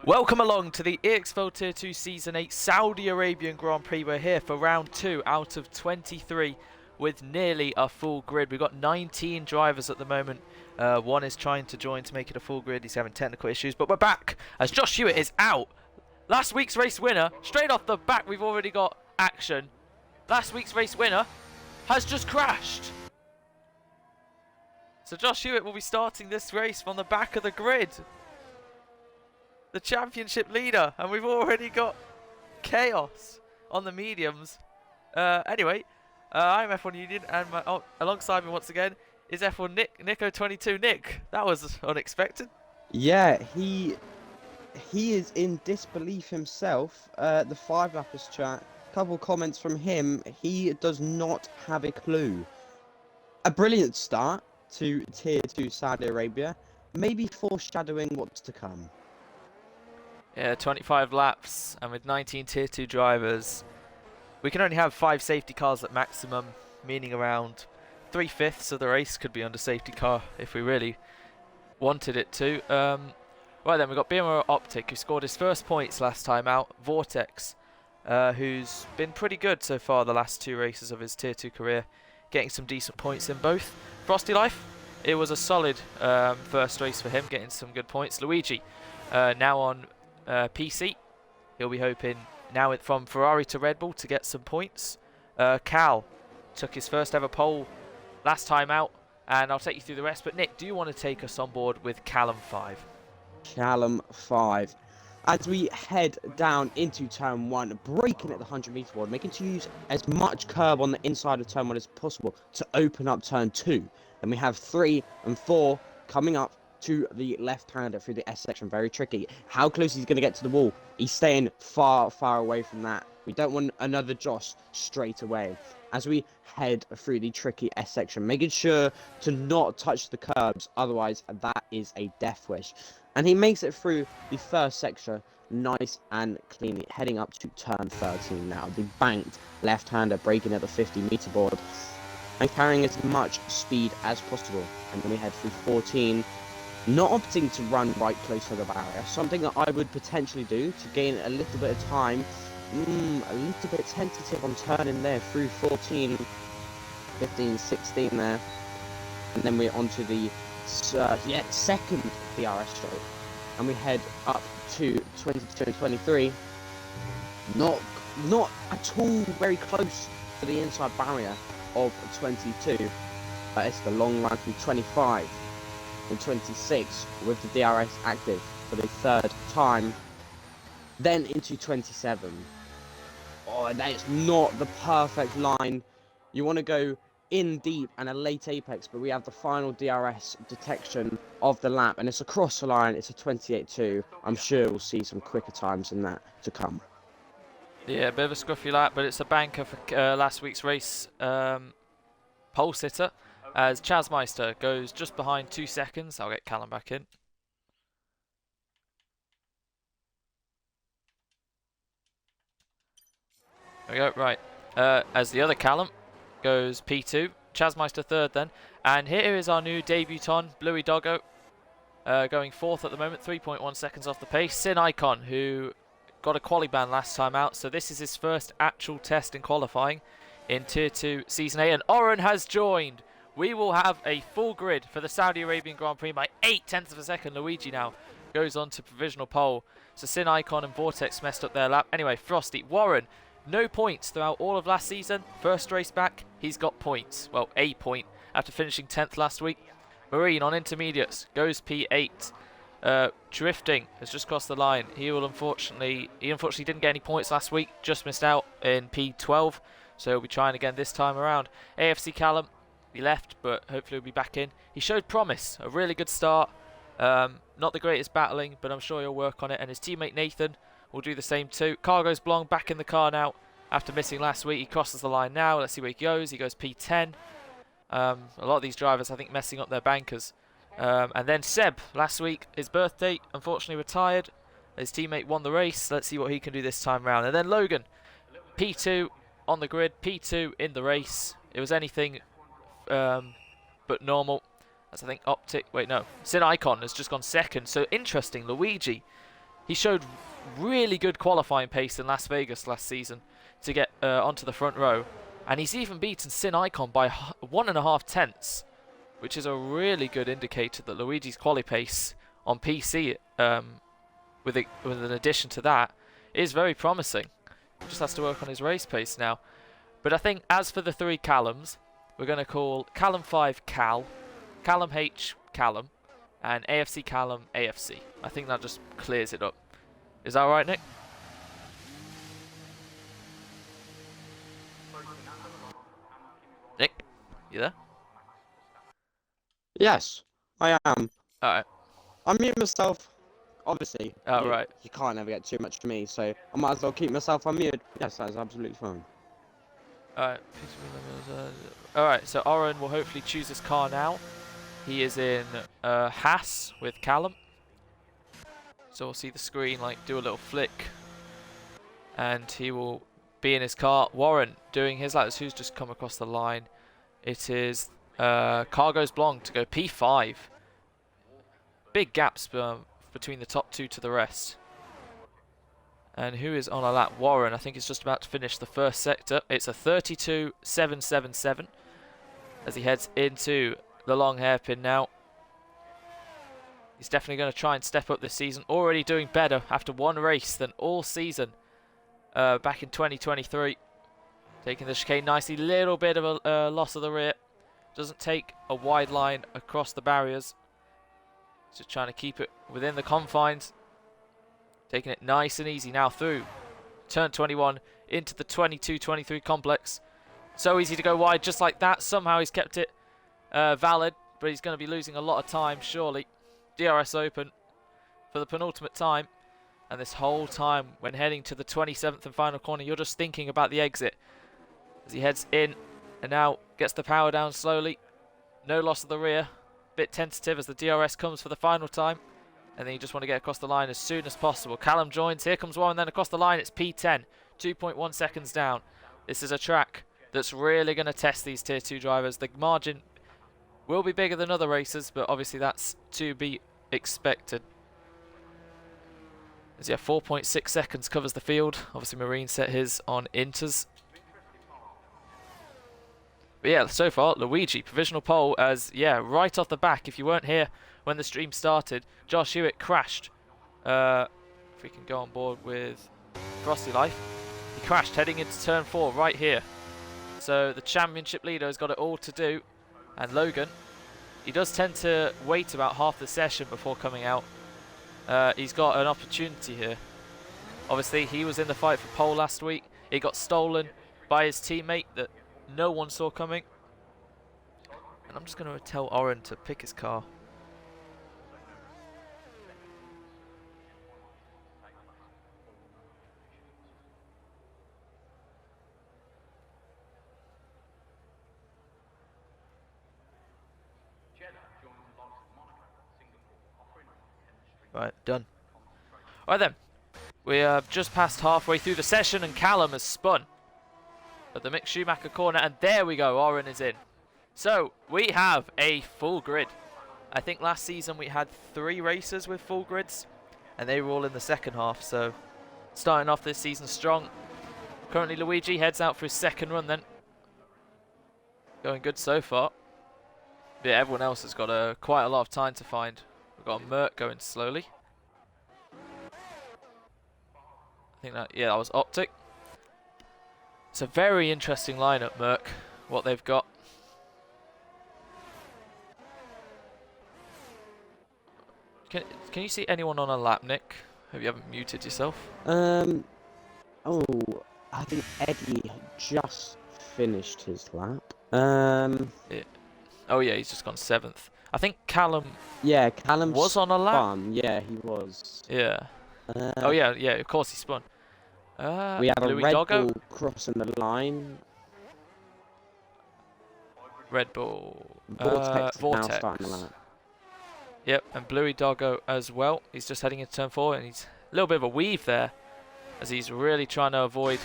Welcome along to the EXFL Tier 2 Season 8 Saudi Arabian Grand Prix. We're here for round 2 out of 23 with nearly a full grid. We've got 19 drivers at the moment. One is trying to join to make it a full grid. He's having technical issues, but we're back as Josh Hewitt is out. Last week's race winner, straight off the back, we've already got action. Last week's race winner has just crashed. So Josh Hewitt will be starting this race from the back of the grid. The championship leader, and we've already got chaos on the mediums. Anyway, I'm F1 Union, and alongside me once again is F1 Nico22. Nick, that was unexpected. Yeah, he is in disbelief himself. The 5-lappers chat, couple comments from him. He does not have a clue. A brilliant start to Tier 2 Saudi Arabia, maybe foreshadowing what's to come. Yeah, 25 laps, and with 19 Tier 2 drivers, we can only have 5 safety cars at maximum, meaning around 3/5 of the race could be under safety car if we really wanted it to. Right then, we've got BMO Optic, who scored his first points last time out. Vortex, who's been pretty good so far the last 2 races of his Tier 2 career, getting some decent points in both. Frosty Life, it was a solid first race for him, getting some good points. Luigi, now on PC, he'll be hoping now from Ferrari to Red Bull to get some points. Cal took his first ever pole last time out, and I'll take you through the rest. But Nick, do you want to take us on board with Callum 5? Callum 5. As we head down into turn 1, braking at the 100-meter board, making to use as much curb on the inside of turn 1 as possible to open up turn 2. Then we have 3 and 4 coming up to the left-hander through the S section. Very tricky. How close he's going to get to the wall? He's staying far, far away from that. We don't want another Josh straight away. As we head through the tricky S section, making sure to not touch the curbs, otherwise that is a death wish. And he makes it through the first section nice and cleanly, heading up to turn 13 now. The banked left-hander braking at the 50-meter board and carrying as much speed as possible. And then we head through 14, not opting to run right close to the barrier, something that I would potentially do to gain a little bit of time. A little bit tentative on turning there through 14, 15, 16 there. And then we're on to the second DRS stroke. And we head up to 22 and 23. Not at all very close to the inside barrier of 22. But it's the long run from 25 and 26 with the DRS active for the 3rd time. Then into 27. Oh, that is not the perfect line. You want to go in deep and a late apex, but we have the final DRS detection of the lap, and it's across the line. It's a 28.2. I'm sure we'll see some quicker times than that to come. Yeah, a bit of a scruffy lap, but it's a banker for last week's race pole sitter, as Chasmeister goes just behind 2 seconds. I'll get Callum back in. There we go, right. As the other Callum goes P2, Chasmeister 3rd then. And here is our new debutant, Bluey Doggo, going 4th at the moment, 3.1 seconds off the pace. Sin Icon, who got a quali ban last time out, so this is his first actual test in qualifying in Tier 2 Season 8. And Oren has joined. We will have a full grid for the Saudi Arabian Grand Prix by 0.8 of a second. Luigi now goes on to provisional pole. So Sin Icon and Vortex messed up their lap. Anyway, Frosty, Warren, no points throughout all of last season. First race back, he's got points. Well, a point after finishing 10th last week. Marine on intermediates goes P8. Drifting has just crossed the line. He unfortunately didn't get any points last week. Just missed out in P12. So he'll be trying again this time around. AFC Callum, he left, but hopefully he'll be back in. He showed promise, a really good start. Not the greatest battling, but I'm sure he'll work on it. And his teammate Nathan will do the same too. Cargo's Blong back in the car now after missing last week. He crosses the line now. Let's see where he goes. He goes P10. A lot of these drivers, I think, messing up their bankers. And then Seb, last week, his birthday, unfortunately retired. His teammate won the race. Let's see what he can do this time round. And then Logan, P2 on the grid, P2 in the race. It was anything but normal. As I think Optic, wait no, Sin Icon has just gone 2nd. So interesting, Luigi He showed really good qualifying pace in Las Vegas last season to get onto the front row. And he's even beaten Sin Icon by 1.5 tenths, which is a really good indicator that Luigi's quali pace on PC, with an addition to that, is very promising. Just has to work on his race pace now. But I think as for the 3 Callums, we're going to call Callum 5 Cal, Callum H Callum, and AFC Callum AFC. I think that just clears it up. Is that right, Nick? Nick, you there? Yes, I am. Alright. I mute myself. Obviously. Oh, right. You can't ever get too much from me, so I might as well keep myself unmuted. Yes, that's absolutely fine. Alright. Alright, so Oren will hopefully choose his car now. He is in Haas with Callum. So we'll see the screen like do a little flick. And he will be in his car. Warren doing his laps. Who's just come across the line? It is Cargos Blanc to go P5. Big gaps between the top 2 to the rest. And who is on a lap? Warren, I think, is just about to finish the first sector. It's a 32.777 as he heads into the long hairpin now. He's definitely going to try and step up this season. Already doing better after one race than all season back in 2023. Taking the chicane nicely. Little bit of a loss of the rear. Doesn't take a wide line across the barriers. Just trying to keep it within the confines. Taking it nice and easy now through turn 21 into the 22-23 complex. So easy to go wide just like that. Somehow he's kept it valid, but he's going to be losing a lot of time surely. DRS open for the penultimate time. And this whole time when heading to the 27th and final corner, you're just thinking about the exit. As he heads in and now gets the power down slowly. No loss of the rear. Bit tentative as the DRS comes for the final time. And then you just want to get across the line as soon as possible. Callum joins. Here comes one. And then across the line, it's P10. 2.1 seconds down. This is a track that's really going to test these Tier 2 drivers. The margin will be bigger than other races, but obviously that's to be expected. As 4.6 seconds covers the field. Obviously Marine set his on Inters. But yeah, so far, Luigi, provisional pole as, right off the back, if you weren't here when the stream started, Josh Hewitt crashed. If we can go on board with Frosty Life. He crashed heading into turn 4 right here. So the championship leader has got it all to do. And Logan, he does tend to wait about half the session before coming out. He's got an opportunity here. Obviously, he was in the fight for pole last week. It got stolen by his teammate that no one saw coming. And I'm just going to tell Oren to pick his car. Right, done. Alright then. We are just past halfway through the session and Callum has spun at the Mick Schumacher corner, and there we go, Oren is in. So, we have a full grid. I think last season we had 3 racers with full grids, and they were all in the second half, so starting off this season strong. Currently Luigi heads out for his second run then. Going good so far. But yeah, everyone else has got quite a lot of time to find. We've got Merc going slowly. I think that was Optic. It's a very interesting lineup, Merc, what they've got. Can you see anyone on a lap, Nick? Hope you haven't muted yourself. Oh, I think Eddie just finished his lap. Yeah. Oh yeah, he's just gone 7th. I think Callum. Yeah, Callum was on a lap. Spun. Yeah, he was. Yeah. Oh yeah, of course he spun. We have Louis a Red Doggo. Bull crossing the line. Red Bull. Vortex, Vortex. now starting the lap. Yep, and Bluey Doggo as well. He's just heading into turn 4, and he's a little bit of a weave there, as he's really trying to avoid.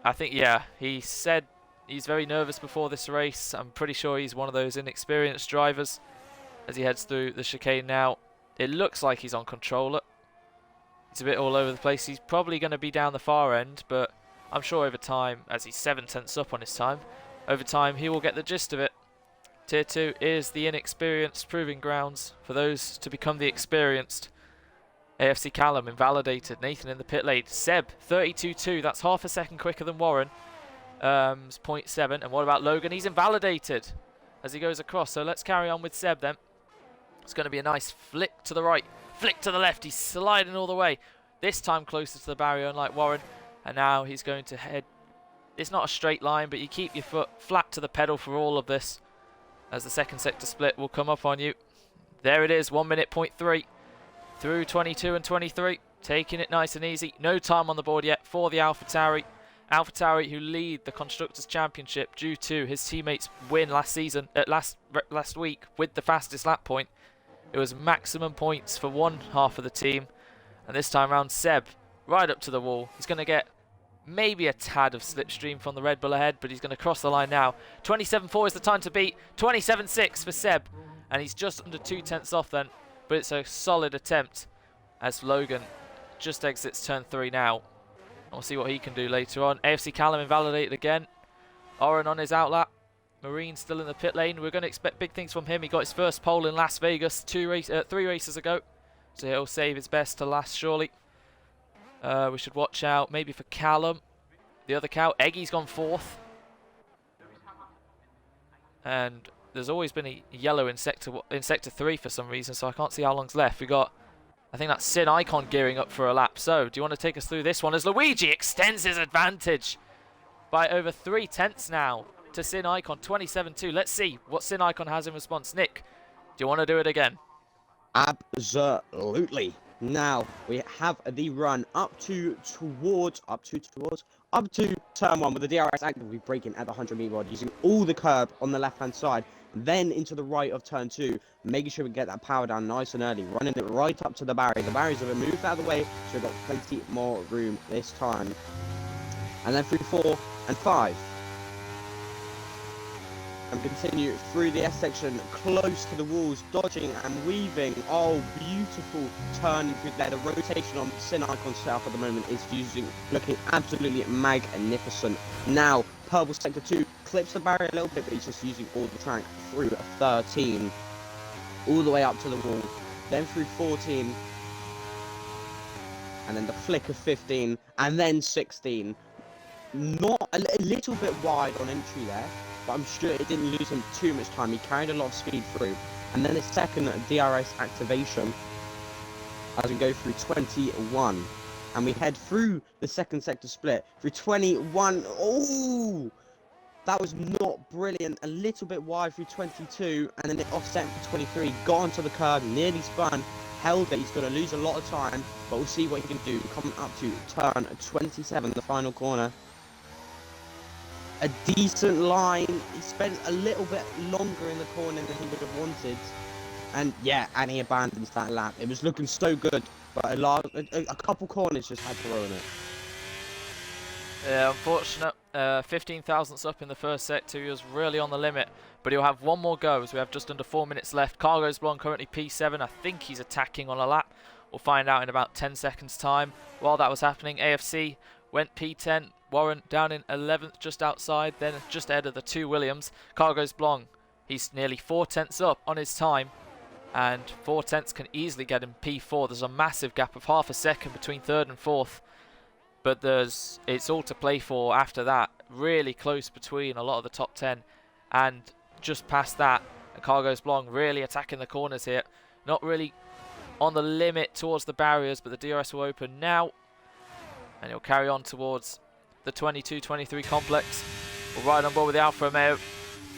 I think, he said he's very nervous before this race. I'm pretty sure he's one of those inexperienced drivers as he heads through the chicane now. It looks like he's on controller. He's a bit all over the place. He's probably going to be down the far end, but I'm sure over time, as he's 7/10 up on his time, over time he will get the gist of it. Tier 2 is the inexperienced proving grounds for those to become the experienced. AFC Callum invalidated. Nathan in the pit lane. Seb 32.2. That's half a second quicker than Warren. 0.7. And what about Logan? He's invalidated as he goes across. So let's carry on with Seb then. It's going to be a nice flick to the right, flick to the left. He's sliding all the way. This time closer to the barrier, unlike Warren. And now he's going to head. It's not a straight line, but you keep your foot flat to the pedal for all of this, as the second sector split will come up on you. There it is, 1 minute, 0.3 through 22 and 23. Taking it nice and easy. No time on the board yet for the AlphaTauri. AlphaTauri, who lead the Constructors' Championship due to his teammates' win last week with the fastest lap point. It was maximum points for one half of the team. And this time round, Seb, right up to the wall. He's going to get maybe a tad of slipstream from the Red Bull ahead, but he's going to cross the line now. 27.4 is the time to beat. 27.6 for Seb. And he's just under 2/10 off then. But it's a solid attempt as Logan just exits turn 3 now. We'll see what he can do later on. AFC Callum invalidated again. Oren on his outlap. Marine still in the pit lane. We're going to expect big things from him. He got his first pole in Las Vegas 3 races ago. So he'll save his best to last, surely. We should watch out maybe for Callum. The other cow. Eggy's gone 4th. And there's always been a yellow in sector 3 for some reason, so I can't see how long's left. We got, I think that's Sin Icon gearing up for a lap. So, do you want to take us through this one as Luigi extends his advantage by over 3/10 now to Sin Icon, 27.2. Let's see what Sin Icon has in response. Nick, do you want to do it again? Absolutely. Now we have the run up to turn 1 with the DRS actively braking at the 100-meter rod, using all the curb on the left-hand side, then into the right of turn 2, making sure we get that power down nice and early, running it right up to the barrier. The barriers have been moved out of the way, so we've got plenty more room this time. And then through 4 and 5. And continue through the S section, close to the walls, dodging and weaving. Oh, beautiful turning through there. The rotation on Sin Icon setup at the moment is looking absolutely magnificent. Now, Purple Sector 2 clips the barrier a little bit, but he's just using all the track through 13. All the way up to the wall. Then through 14. And then the flick of 15. And then 16. Not a little bit wide on entry there, but I'm sure it didn't lose him too much time. He carried a lot of speed through. And then his second DRS activation as we go through 21. And we head through the second sector split through 21. Oh, that was not brilliant. A little bit wide through 22, and then it offset for 23. Got onto the curb, nearly spun, held it. He's going to lose a lot of time, but we'll see what he can do. Coming up to turn 27, the final corner. A decent line. He spent a little bit longer in the corner than he would have wanted. And yeah, and he abandons that lap. It was looking so good, but a couple corners just had to ruin it. Yeah, unfortunate. 15 thousandths up in the first sector. He was really on the limit, but he'll have one more go as we have just under 4 minutes left. Cargo's Blonde currently P7. I think he's attacking on a lap. We'll find out in about 10 seconds time. While that was happening, AFC went P10. Warren down in 11th, just outside, then just ahead of the 2 Williams. Cargo's Blonde, he's nearly 4/10 up on his time, and 4/10 can easily get him P4. There's a massive gap of half a second between 3rd and 4th, but it's all to play for after that. Really close between a lot of the top 10, and just past that, Cargo's Blonde really attacking the corners here. Not really on the limit towards the barriers, but the DRS will open now, and he'll carry on towards the 22-23 complex. We'll ride on board with the Alfa Romeo,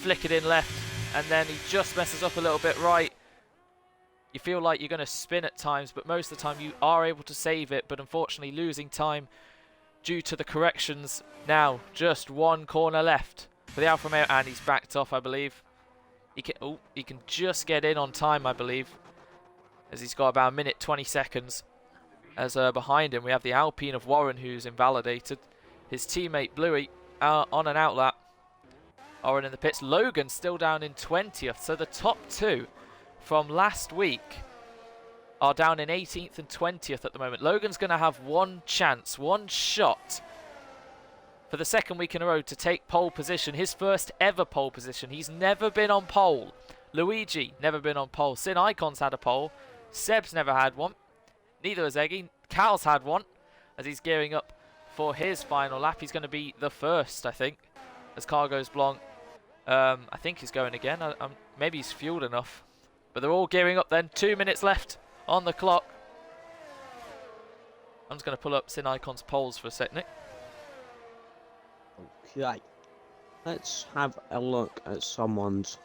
flick it in left, and then he just messes up a little bit right. You feel like you're going to spin at times, but most of the time you are able to save it, but unfortunately losing time due to the corrections. Now, just one corner left for the Alfa Romeo, and he's backed off, I believe. He can just get in on time, I believe, as he's got about 1 minute 20 seconds. As behind him we have the Alpine of Warren, who's invalidated. His teammate Bluey on an outlap. Oren in the pits. Logan still down in 20th. So the top 2 from last week are down in 18th and 20th at the moment. Logan's going to have one chance, one shot for the second week in a row to take pole position, his first ever pole position. He's never been on pole. Luigi, never been on pole. Sin Icon's had a pole. Seb's never had one. Neither has Eggy. Cal's had one as he's gearing up for his final lap. He's going to be the first, I think, as car goes Blanc. I think he's going again. Maybe he's fueled enough. But they're all gearing up then. 2 minutes left on the clock. I'm just going to pull up Sin Icon's poles for a sec, Nick. Okay. Let's have a look at someone's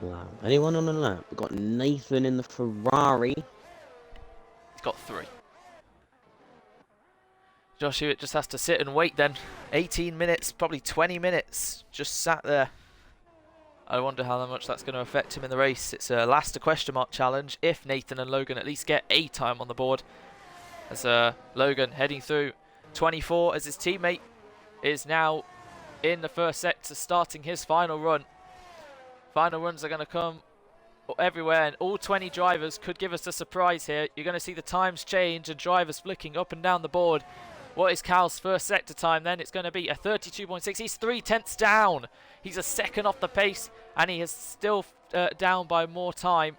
lap. Anyone on the lap? We've got Nathan in the Ferrari. He's got 3. Josh Hewitt just has to sit and wait then. 18 minutes, probably 20 minutes. Just sat there. I wonder how much that's going to affect him in the race. It's a last a question mark challenge if Nathan and Logan at least get a time on the board. As Logan heading through 24 as his teammate is now in the first sector starting his final run. Final runs are going to come everywhere and all 20 drivers could give us a surprise here. You're going to see the times change and drivers flicking up and down the board. What is Cal's first sector time then? It's going to be a 32.6. He's 3/10 down. He's a second off the pace and he is still down by more time.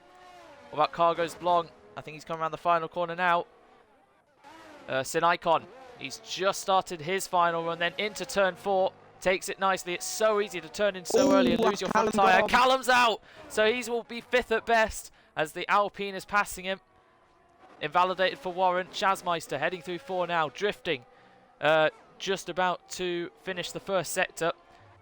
What about Cargo's Blanc? I think he's coming around the final corner now. Sin Icon, he's just started his final run then into turn 4. Takes it nicely. It's so easy to turn in so early and lose your front tyre. Callum's out, so he will be 5th at best as the Alpine is passing him. Invalidated for Warren. Chazmeister heading through 4 now, drifting. Just about to finish the first sector.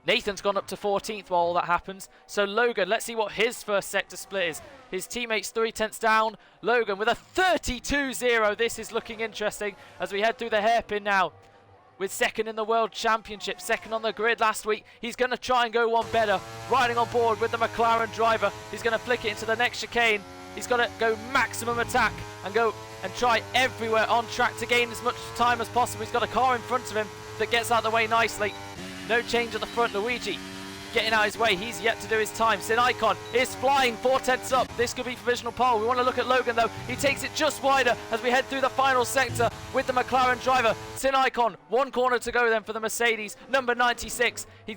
Nathan's gone up to 14th while all that happens. So Logan, let's see what his first sector split is. His teammates 3/10 down. Logan with a 32.0. This is looking interesting as we head through the hairpin now. With second in the World Championship, second on the grid last week. He's going to try and go one better. Riding on board with the McLaren driver. He's going to flick it into the next chicane. He's got to go maximum attack and go and try everywhere on track to gain as much time as possible. He's got a car in front of him that gets out of the way nicely. No change at the front. Luigi getting out his way. He's yet to do his time. Sin Icon is flying 4/10 up. This could be provisional pole. We want to look at Logan though. He takes it just wider as we head through the final sector with the McLaren driver. Sin Icon, 1 corner to go then for the Mercedes, number 96. He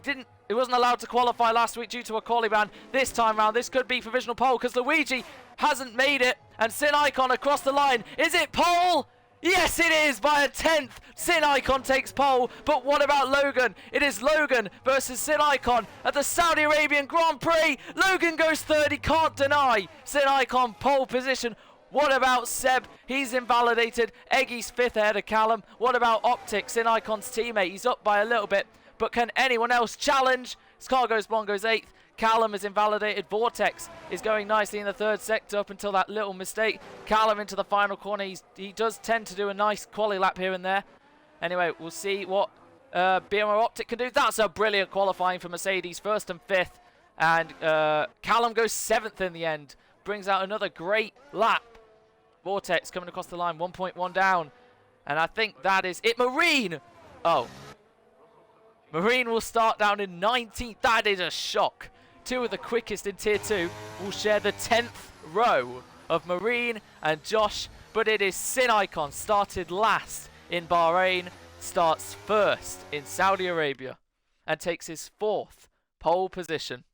wasn't allowed to qualify last week due to a quali ban. This time round, this could be provisional pole because Luigi hasn't made it. And Sin Icon across the line. Is it pole? Yes, it is by a 10th. Sin Icon takes pole, but what about Logan? It is Logan versus Sin Icon at the Saudi Arabian Grand Prix. Logan goes 3rd, he can't deny. Sin Icon pole position. What about Seb? He's invalidated. Eggy's 5th ahead of Callum. What about Optic, Sin Icon's teammate? He's up by a little bit, but can anyone else challenge? Cargo's Blanc goes 8th. Callum is invalidated. Vortex is going nicely in the 3rd sector up until that little mistake. Callum into the final corner. He does tend to do a nice quali lap here and there. Anyway, we'll see what BMR Optic can do. That's a brilliant qualifying for Mercedes. 1st and 5th. And Callum goes 7th in the end. Brings out another great lap. Vortex coming across the line. 1.1 down. And I think that is it. Marine! Oh. Marine will start down in 19th. That is a shock. 2 of the quickest in Tier 2 will share the 10th row of Marine and Josh, but it is Sin Icon, started last in Bahrain, starts 1st in Saudi Arabia, and takes his 4th pole position.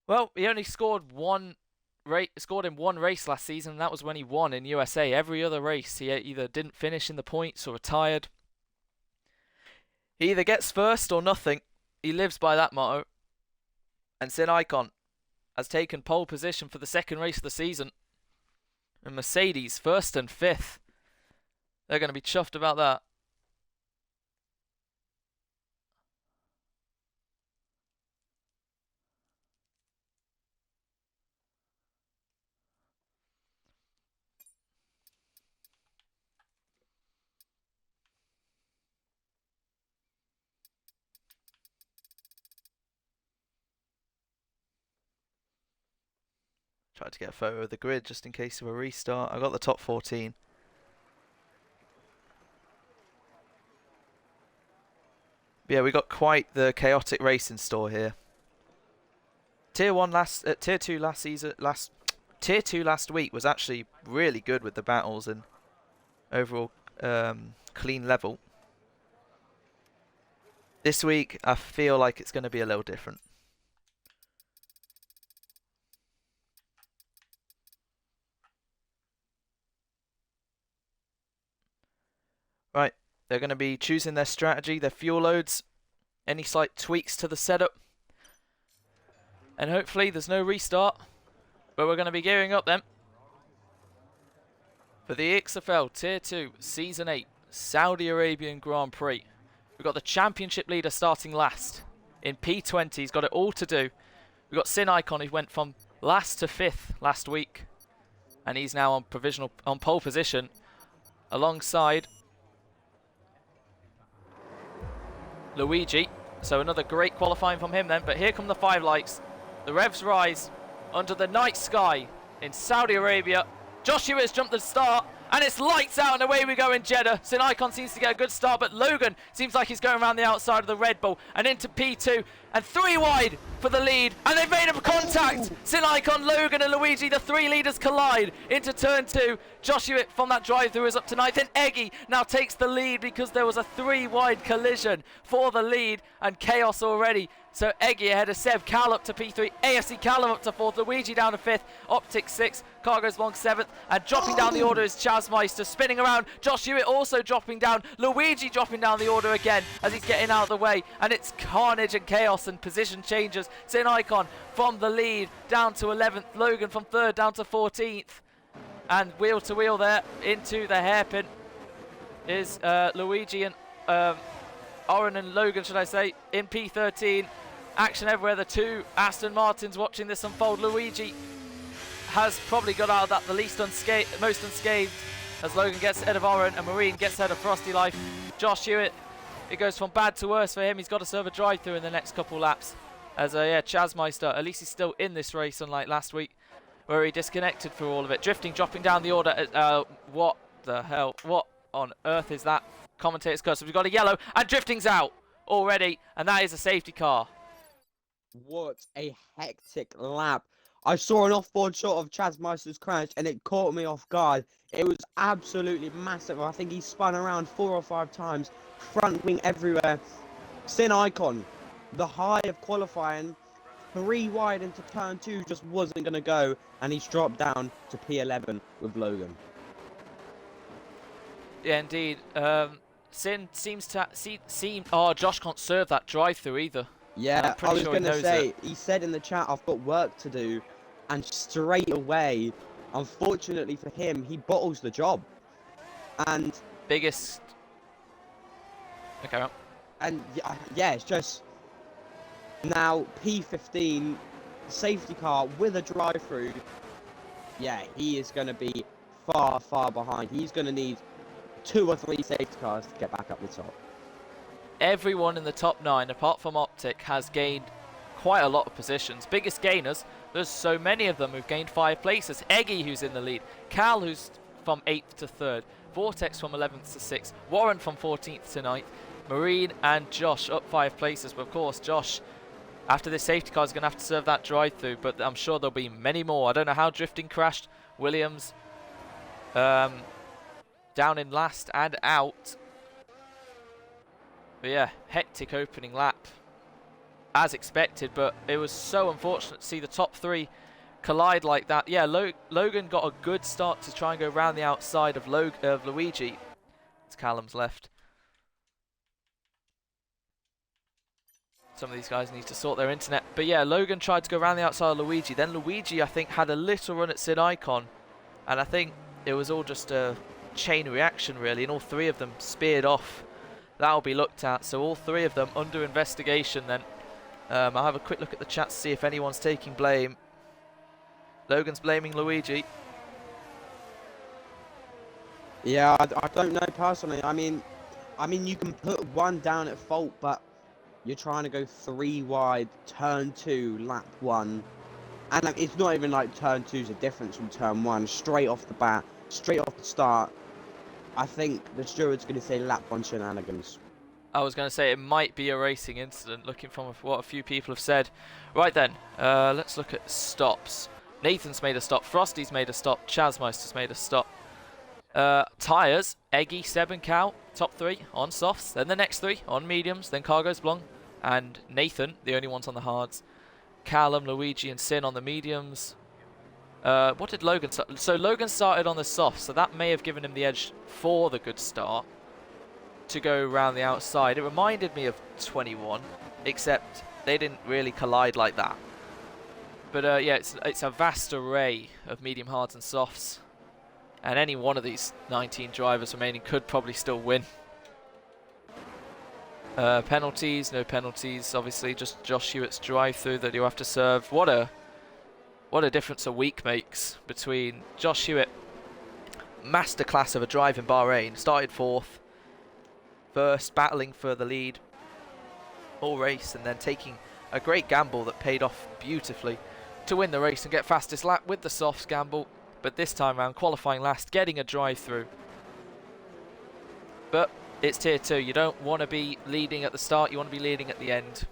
Well, he only scored in one race last season, and that was when he won in USA. Every other race, he either didn't finish in the points or retired. He either gets 1st or nothing. He lives by that motto. And Sin Icon has taken pole position for the 2nd race of the season. And Mercedes, 1st and 5th. They're going to be chuffed about that. Tried to get a photo of the grid just in case of a restart. I got the top 14. But yeah, we got quite the chaotic race in store here. Tier 2 last season, Tier 2 last week was actually really good with the battles and overall clean level. This week, I feel like it's going to be a little different. Right, they're going to be choosing their strategy, their fuel loads, any slight tweaks to the setup. And hopefully there's no restart. But we're going to be gearing up then for the EXFL Tier 2 Season 8 Saudi Arabian Grand Prix. We've got the championship leader starting last in P20. He's got it all to do. We've got Sin Icon, who went from last to 5th last week. And he's now on pole position alongside Luigi. So another great qualifying from him then. But here come the 5 lights. The revs rise under the night sky in Saudi Arabia. Josh Hewitt's jumped the start, and it's lights out, and away we go in Jeddah. Sin Icon seems to get a good start, but Logan seems like he's going around the outside of the Red Bull and into P2, and 3 wide for the lead, and they've made a contact. Sin Icon, Logan and Luigi, the 3 leaders collide into turn 2. Josh Hewitt from that drive-through is up to 9th, and Eggy now takes the lead because there was a 3 wide collision for the lead, and chaos already. So Eggy ahead of Seb, Cal up to P3, AFC Callum up to 4th, Luigi down to 5th, Optic 6th, Cargo's Long 7th, and dropping down the order is Chazmeister, spinning around, Josh Hewitt also dropping down, Luigi dropping down the order again as he's getting out of the way, and it's carnage and chaos and position changes. Sin Icon from the lead down to 11th, Logan from 3rd down to 14th, and wheel to wheel there into the hairpin is Luigi and Oren and Logan, should I say, in P13. Action everywhere. The 2 Aston Martins watching this unfold. Luigi has probably got out of that the most unscathed, as Logan gets ahead of Oren and Marine gets ahead of Frosty Life. Josh Hewitt, it goes from bad to worse for him. He's got to serve a drive-through in the next couple laps. As Chazmeister, at least he's still in this race, unlike last week, where he disconnected for all of it. Drifting, dropping down the order. What the hell? What on earth is that? Commentator's curse. We've got a yellow, and Drifting's out already, and that is a safety car. What a hectic lap. I saw an off-board shot of Chazmeister's crash, and it caught me off guard. It was absolutely massive. I think he spun around 4 or 5 times, front wing everywhere. Sin Icon, the high of qualifying, 3 wide into turn 2 just wasn't going to go, and he's dropped down to P11 with Logan. Yeah, indeed. Sin seems to seem. Oh, Josh can't serve that drive-through either. Yeah, I was going to say, he said in the chat, I've got work to do, and straight away, unfortunately for him, he bottles the job. And biggest. Okay. Well. And yeah, it's just now P15 safety car with a drive-through. Yeah, he is going to be far, far behind. He's going to need 2 or 3 safety cars to get back up the top. Everyone in the top 9, apart from Optic, has gained quite a lot of positions. Biggest gainers, there's so many of them who've gained 5 places. Eggy, who's in the lead. Cal, who's from 8th to 3rd. Vortex from 11th to 6th. Warren from 14th to 9th. Marine and Josh up 5 places. But of course, Josh, after this safety car, is going to have to serve that drive-through. But I'm sure there'll be many more. I don't know how Drifting crashed. Williams down in last and out. But yeah, hectic opening lap, as expected, but it was so unfortunate to see the top 3 collide like that. Yeah, Logan got a good start to try and go around the outside of Luigi. It's Callum's left. Some of these guys need to sort their internet. But yeah, Logan tried to go around the outside of Luigi. Then Luigi, I think, had a little run at Sin Icon. And I think it was all just a chain reaction, really, and all 3 of them speared off. That'll be looked at. So all 3 of them under investigation then. I'll have a quick look at the chat to see if anyone's taking blame. Logan's blaming Luigi. Yeah, I don't know personally. I mean, you can put one down at fault, but you're trying to go 3 wide, turn 2, lap 1. And it's not even like turn 2's a difference from turn 1. Straight off the bat, straight off the start. I think the steward's going to say lap 1 shenanigans. I was going to say it might be a racing incident, looking from what a few people have said. Right then, let's look at stops. Nathan's made a stop, Frosty's made a stop, Chazmeister's made a stop. Tyres, Eggy, Seb and Cal, top 3 on softs, then the next 3 on mediums, then Cargos Blanc, and Nathan, the only ones on the hards. Callum, Luigi and Sin on the mediums. What did Logan start? So Logan started on the softs, so that may have given him the edge for the good start to go around the outside. It reminded me of 21, except they didn't really collide like that. But yeah, it's a vast array of medium hards and softs, and any one of these 19 drivers remaining could probably still win. Penalties, no penalties, obviously just Josh Hewitt's drive through that you have to serve. What a difference a week makes between Josh Hewitt, masterclass of a drive in Bahrain, started 4th, first battling for the lead all race, and then taking a great gamble that paid off beautifully to win the race and get fastest lap with the softs gamble, but this time around qualifying last, getting a drive through. But it's tier 2, you don't want to be leading at the start, you want to be leading at the end.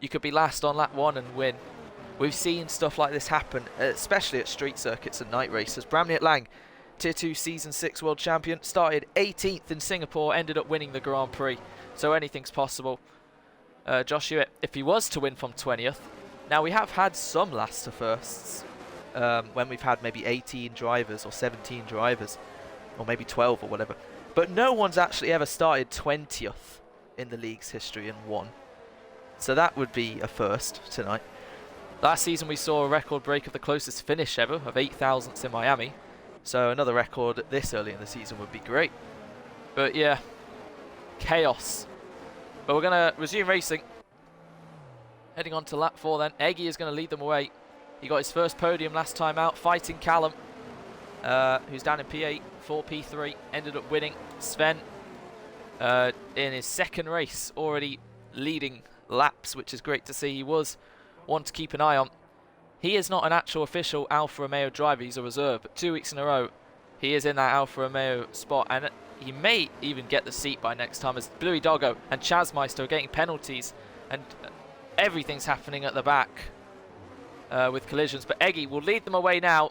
You could be last on lap 1 and win. We've seen stuff like this happen, especially at street circuits and night races. Bramley at Lang, Tier 2 Season 6 World Champion, started 18th in Singapore, ended up winning the Grand Prix, so anything's possible. Josh Hewitt, if he was to win from 20th, now we have had some last to firsts, when we've had maybe 18 drivers or 17 drivers, or maybe 12 or whatever, but no one's actually ever started 20th in the league's history and won. So that would be a first tonight. Last season we saw a record break of the closest finish ever of 8,000ths in Miami. So another record this early in the season would be great. But yeah, chaos. But we're going to resume racing. Heading on to lap 4 then. Eggy is going to lead them away. He got his first podium last time out, fighting Callum, who's down in P8, 4 P3, ended up winning. Sven, in his second race, already leading laps, which is great to see. He was one to keep an eye on. He is not an actual official Alfa Romeo driver, he's a reserve, but 2 weeks in a row he is in that Alfa Romeo spot, and he may even get the seat by next time, as Bluey Doggo and Chazmeister are getting penalties, and everything's happening at the back with collisions. But Eggy will lead them away now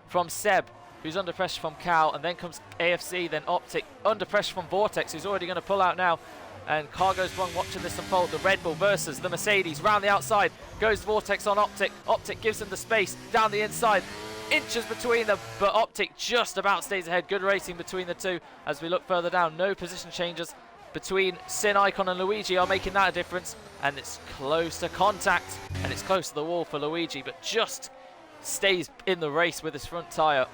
from Seb, who's under pressure from Cal, and then comes AFC, then Optic, under pressure from Vortex, who's already going to pull out now. And Cargos Blanc watching this unfold. The Red Bull versus the Mercedes. Round the outside goes Vortex on Optic. Optic gives him the space down the inside. Inches between them, but Optic just about stays ahead. Good racing between the two. As we look further down, no position changes between Sin, Icon and Luigi are making that a difference. And it's close to contact, and it's close to the wall for Luigi, but just stays in the race with his front tyre.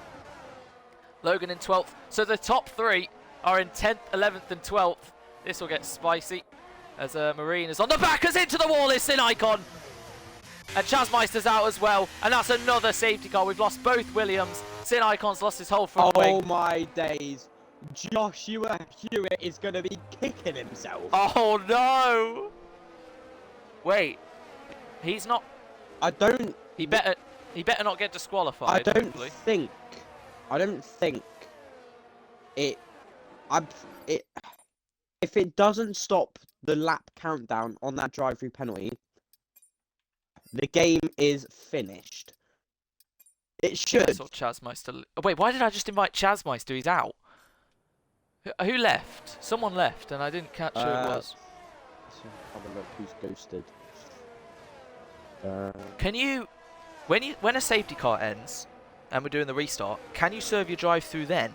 Logan in 12th. So the top 3 are in 10th, 11th and 12th. This will get spicy as Marine is on the back, as into the wall is Sin Icon. And Chazmeister's out as well. And that's another safety car. We've lost both Williams. Sin Icon's lost his whole front wing. Oh my days. Joshua Hewitt is going to be kicking himself. Oh no. Think he's not. I don't. He better not get disqualified. I don't hopefully. think. I don't think. If it doesn't stop the lap countdown on that drive-through penalty, the game is finished. It should. I saw Chazmeister. Oh, wait, why did I just invite Chazmeister? He's out. Who left? Someone left, and I didn't catch who it was. Let's have a look who's ghosted. Can you, when a safety car ends, and we're doing the restart, can you serve your drive-through then?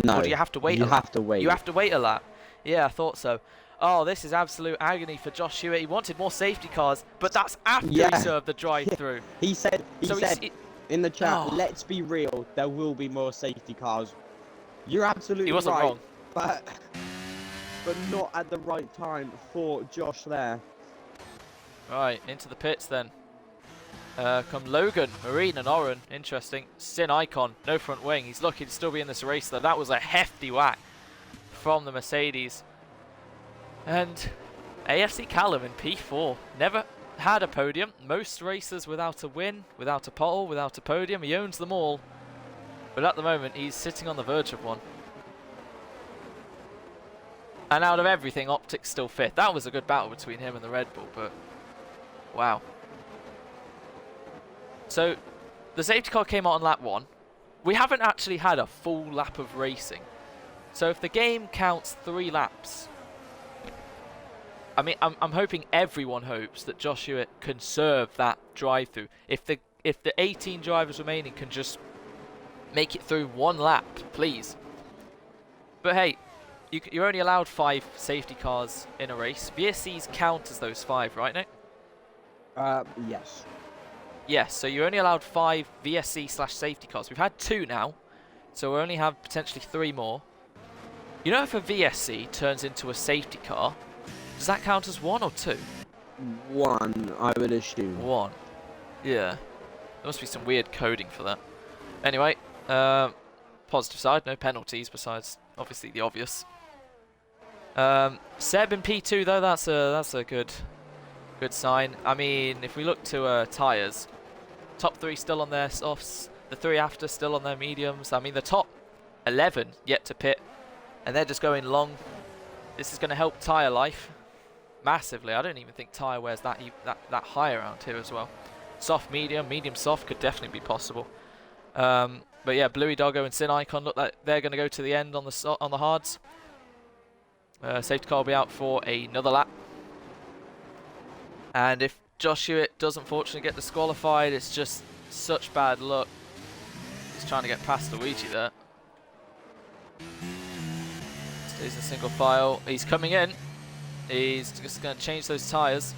No. Or do you have to wait? You have to wait. You have to wait a lap. Yeah, I thought so. Oh, this is absolute agony for Josh Hewitt. He wanted more safety cars, but that's after he served the drive-through. He said in the chat, Oh. let's be real, there will be more safety cars. You're absolutely He wasn't right, wrong. but not at the right time for Josh there. Right, into the pits then. Come Logan, Marine and Oren. Interesting. Sin Icon, no front wing. He's lucky to still be in this race though. That was a hefty whack from the Mercedes. And AFC Callum in P4. Never had a podium. Most racers without a win, without a pole, without a podium. He owns them all. But at the moment, he's sitting on the verge of one. And out of everything, Optic's still 5th. That was a good battle between him and the Red Bull, but wow. So the safety car came out on lap 1. We haven't actually had a full lap of racing. So if the game counts 3 laps, I mean, I'm hoping everyone hopes that Josh Hewitt can serve that drive-through. If the 18 drivers remaining can just make it through 1 lap, please. But hey, you're only allowed 5 safety cars in a race. VSCs count as those 5, right, Nick? Yes. Yes, so you're only allowed 5 VSC/safety cars. We've had 2 now, so we only have potentially 3 more. You know, if a VSC turns into a safety car, does that count as 1 or 2? 1, I would assume. 1. Yeah. There must be some weird coding for that. Anyway, positive side, no penalties besides obviously the obvious. Seb in P2 though, that's a good sign. I mean, if we look to tyres, top 3 still on their softs, the 3 after still on their mediums. I mean, the top 11 yet to pit, and they're just going long. This is going to help tyre life massively. I don't even think tyre wears that high around here as well. Soft, medium, medium, soft could definitely be possible. But yeah, Bluey Doggo and Sin Icon look like they're going to go to the end on the hards. Safety car will be out for another lap. And if Josh Hewitt does unfortunately get disqualified, it's just such bad luck. He's trying to get past Luigi there. Stays in single file. He's coming in. He's just going to change those tyres.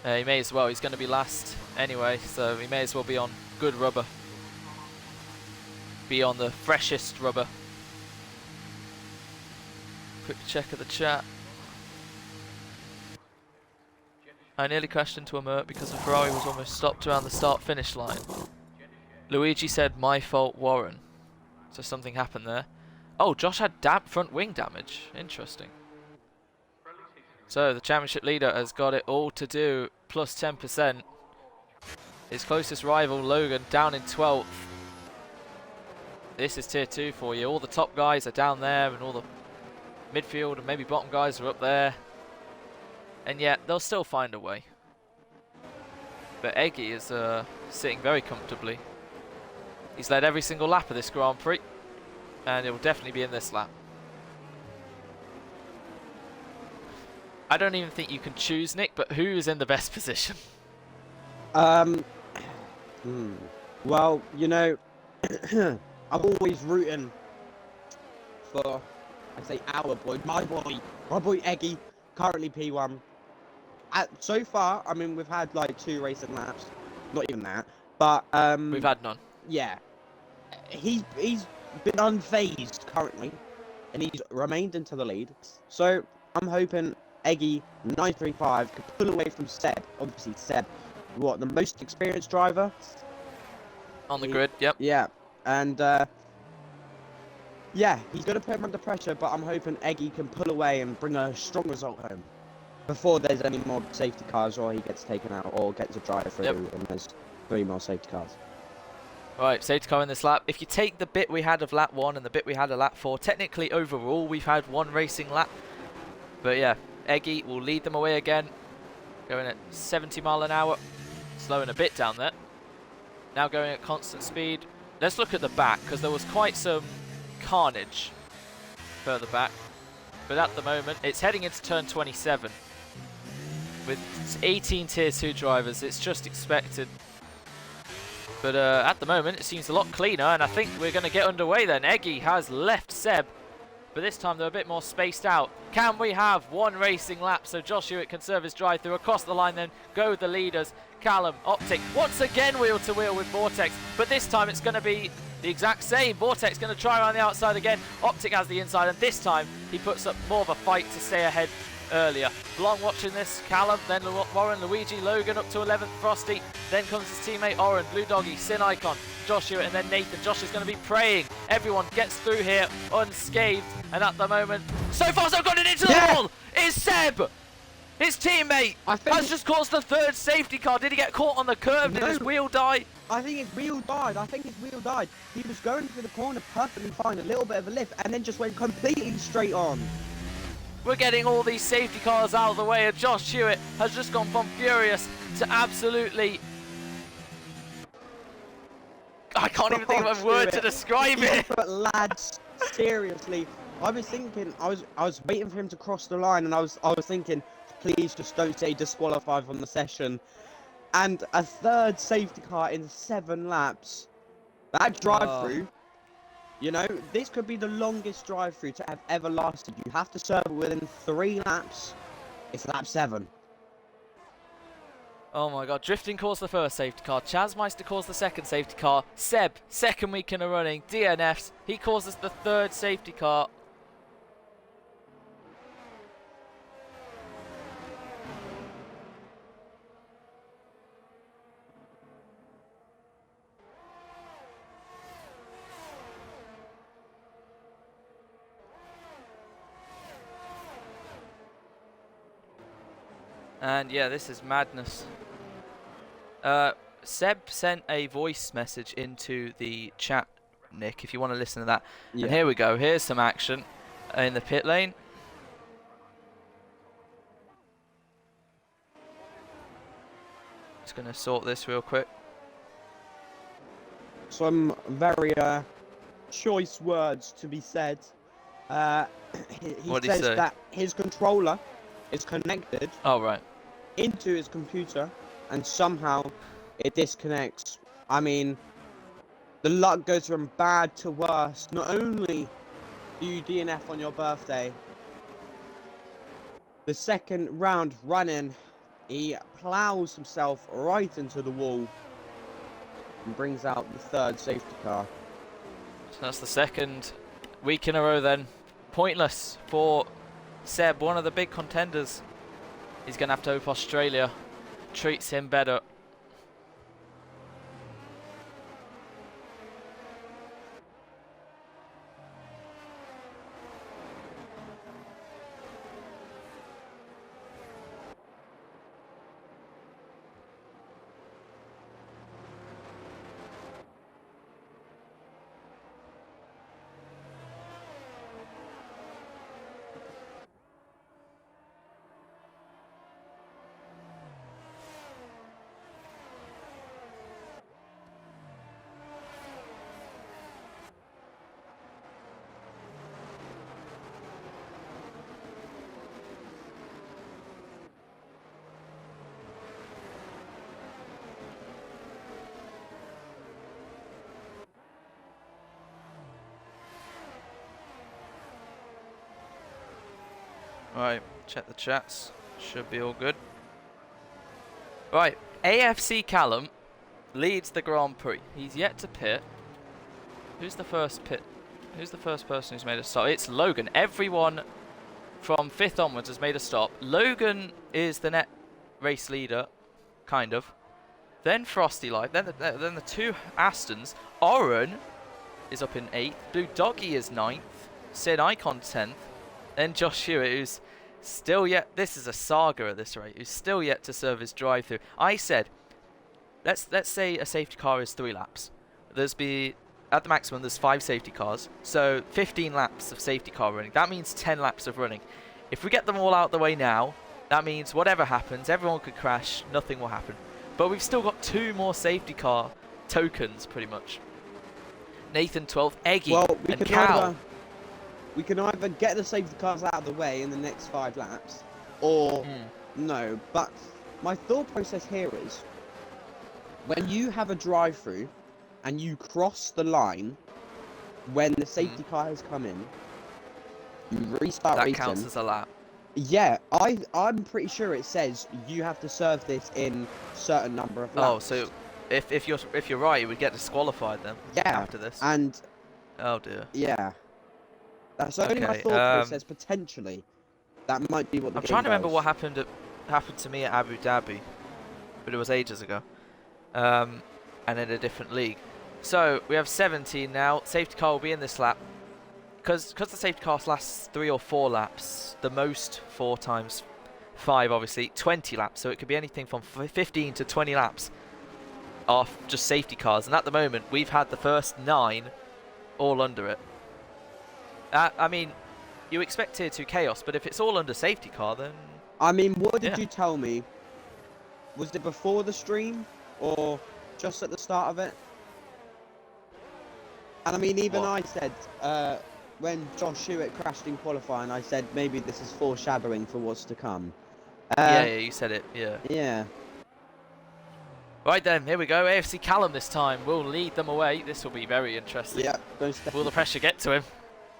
He may as well. He's going to be last anyway, so he may as well be on good rubber. Be on the freshest rubber. Quick check of the chat. I nearly crashed into a Merc because the Ferrari was almost stopped around the start-finish line. Luigi said, "My fault, Warren." So something happened there. Oh, Josh had front wing damage. Interesting. So the championship leader has got it all to do. Plus 10%. His closest rival, Logan, down in 12th. This is tier 2 for you. All the top guys are down there, and all the midfield and maybe bottom guys are up there. And yet, they'll still find a way. But Eggy is sitting very comfortably. He's led every single lap of this Grand Prix. And it will definitely be in this lap. I don't even think you can choose, Nick, but who is in the best position? Well, you know, I'm always rooting for, I say our boy, my boy Eggy, currently P1. So far, I mean, we've had like 2 racing laps, not even that, but we've had none. Yeah, he's been unfazed currently, and he's remained into the lead. So I'm hoping Eggy 935 could pull away from Seb. Obviously, Seb, what, the most experienced driver On the grid, yep. Yeah, and yeah, he's going to put him under pressure, but I'm hoping Eggy can pull away and bring a strong result home before there's any more safety cars, or he gets taken out, or gets a drive through, and there's 3 more safety cars. Right, safety car in this lap. If you take the bit we had of lap 1 and the bit we had of lap 4, technically overall we've had 1 racing lap. But yeah, Eggy will lead them away again, going at 70 mile an hour, slowing a bit down there. Now going at constant speed. Let's look at the back, because there was quite some carnage further back. But at the moment, it's heading into turn 27. With 18 tier 2 drivers, it's just expected. But at the moment, it seems a lot cleaner, and I think we're going to get underway then. Eggy has left Seb, but this time they're a bit more spaced out. Can we have 1 racing lap so Josh Hewitt can serve his drive through across the line then? Go the leaders. Callum, Optic, once again wheel to wheel with Vortex, but this time it's going to be the exact same. Vortex going to try around the outside again. Optic has the inside, and this time he puts up more of a fight to stay ahead earlier. Long watching this. Callum, then Warren, Luigi, Logan up to 11th, Frosty. Then comes his teammate Oren, Blue Doggy, Sin Icon, Josh Hewitt, and then Nathan. Josh is going to be praying everyone gets through here unscathed, and at the moment, so far so good, and into the wall is Seb! His teammate has just caused the 3rd safety car. Did he get caught on the curve? Did his wheel die? I think his wheel died. He was going through the corner perfectly fine, a little bit of a lift, and then just went completely straight on. We're getting all these safety cars out of the way, and Josh Hewitt has just gone from furious to absolutely... I can't even think of a word to describe it. But lads, seriously, I was thinking, I was waiting for him to cross the line, and I was thinking, please just don't say disqualified from the session. And a third safety car in 7 laps. That drive-through, you know, this could be the longest drive-through to have ever lasted. You have to serve it within 3 laps. It's lap 7. Oh my god, Drifting caused the first safety car, Chazmeister caused the second safety car, Seb, second week in a running, DNFs, he causes the third safety car. And yeah, this is madness. Seb sent a voice message into the chat, Nick, if you want to listen to that. Yeah. And here we go. Here's some action in the pit lane. Just going to sort this real quick. Some very choice words to be said. He says that his controller is connected into his computer, and somehow it disconnects. I mean, the luck goes from bad to worse. Not only do you DNF on your birthday, the second round running, he plows himself right into the wall and brings out the third safety car. So that's the second week in a row then. Pointless for Seb, one of the big contenders. He's going to have to hope Australia treats him better. Right, check the chats. Should be all good. Right, AFC Callum leads the Grand Prix. He's yet to pit. Who's the first pit? Who's the first person who's made a stop? It's Logan. Everyone from 5th onwards has made a stop. Logan is the net race leader, kind of. Then Frosty Light. Then the 2 Astons. Oren is up in 8th. Blue Doggy is 9th. Sid Icon 10th. Then Josh Hewitt, who's still yet, this is a saga at this rate, who's still yet to serve his drive-through. I said, let's say a safety car is 3 laps. At the maximum, there's 5 safety cars, so 15 laps of safety car running. That means 10 laps of running. If we get them all out the way now, that means whatever happens, everyone could crash, nothing will happen. But we've still got 2 more safety car tokens, pretty much. Nathan 12th, Eggy, and Cal. We can either get the safety cars out of the way in the next 5 laps, or no. But my thought process here is, when you have a drive-through and you cross the line when the safety car has come in, you restart racing. That counts as a lap. Yeah, I'm pretty sure it says you have to serve this in a certain number of laps. Oh, so if you're right, you would get disqualified then. Yeah. After this. And oh dear. yeah. That's only my thought process, potentially. That might be what the I'm game trying to remember does. what happened to me at Abu Dhabi, but it was ages ago. And in a different league. So we have 17 now. Safety car will be in this lap. Because the safety car lasts 3 or 4 laps, the most 4 times 5 obviously, 20 laps. So it could be anything from 15 to 20 laps. are just safety cars, and at the moment we've had the first 9 all under it. I mean, you expect Tier 2 chaos, but if it's all under safety car, then... I mean, what did Yeah. you tell me? Was it before the stream or just at the start of it? And I mean, even What? I said, when Josh Hewitt crashed in qualifying, I said maybe this is foreshadowing for what's to come. Yeah, you said it, yeah. Yeah. Right then, here we go. AFC Callum this time will lead them away. This will be very interesting. Yeah. Don't step Will the pressure get to him?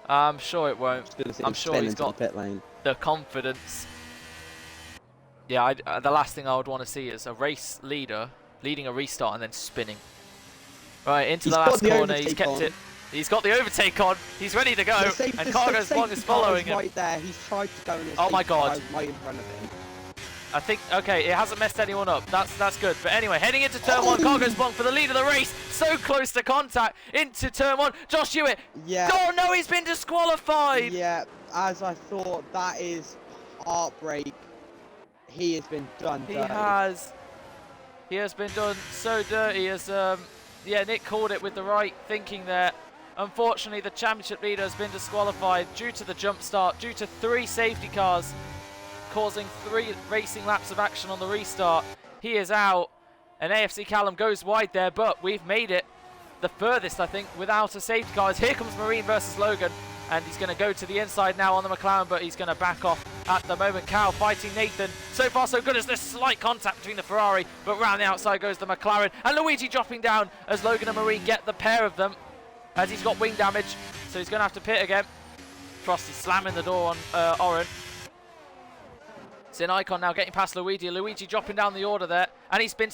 I'm sure it won't. I'm sure he's got the pit lane. the confidence. Yeah, the last thing I would want to see is a race leader leading a restart and then spinning. Right, into the last corner. He's kept it. He's got the overtake on. He's ready to go. And Cargo's Blong is following him. Right there. He's tried to go in. Oh my God. Right in front of him. I think, okay, it hasn't messed anyone up. That's good. But anyway, heading into turn 1, Cargo's Blong for the lead of the race. So close to contact into turn 1. Josh Hewitt. Yeah. Oh no, he's been disqualified. Yeah, as I thought, that is heartbreak. He has been done dirty. He has been done so dirty as, yeah, Nick called it with the right thinking there. Unfortunately, the championship leader has been disqualified due to the jump start, due to 3 safety cars, causing 3 racing laps of action on the restart. He is out, and AFC Callum goes wide there, but we've made it the furthest, I think, without a safety car. Here comes Marine versus Logan, and he's going to go to the inside now on the McLaren, but he's going to back off at the moment. Cal fighting Nathan. So far so good as there's slight contact between the Ferrari, but round the outside goes the McLaren, and Luigi dropping down as Logan and Marine get the pair of them, as he's got wing damage, so he's going to have to pit again. Frosty slamming the door on Oren. Sin Icon now getting past Luigi. Luigi dropping down the order there, and he's been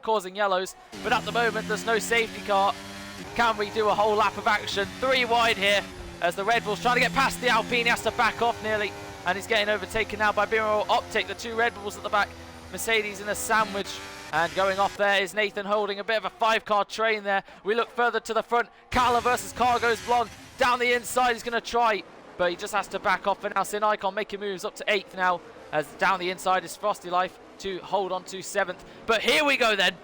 causing yellows, but at the moment there's no safety car. Can we do a whole lap of action? 3 wide here as the Red Bull's trying to get past the Alpine. He has to back off nearly, and he's getting overtaken now by Biro Optic. The 2 Red Bulls at the back. Mercedes in a sandwich, and going off there is Nathan holding a bit of a 5-car train there. We look further to the front. Callum versus Cargo's Blonde. Down the inside, he's going to try, but he just has to back off for now. Sin Icon making moves up to 8th now, as down the inside is Frosty Life to hold on to 7th. But here we go then.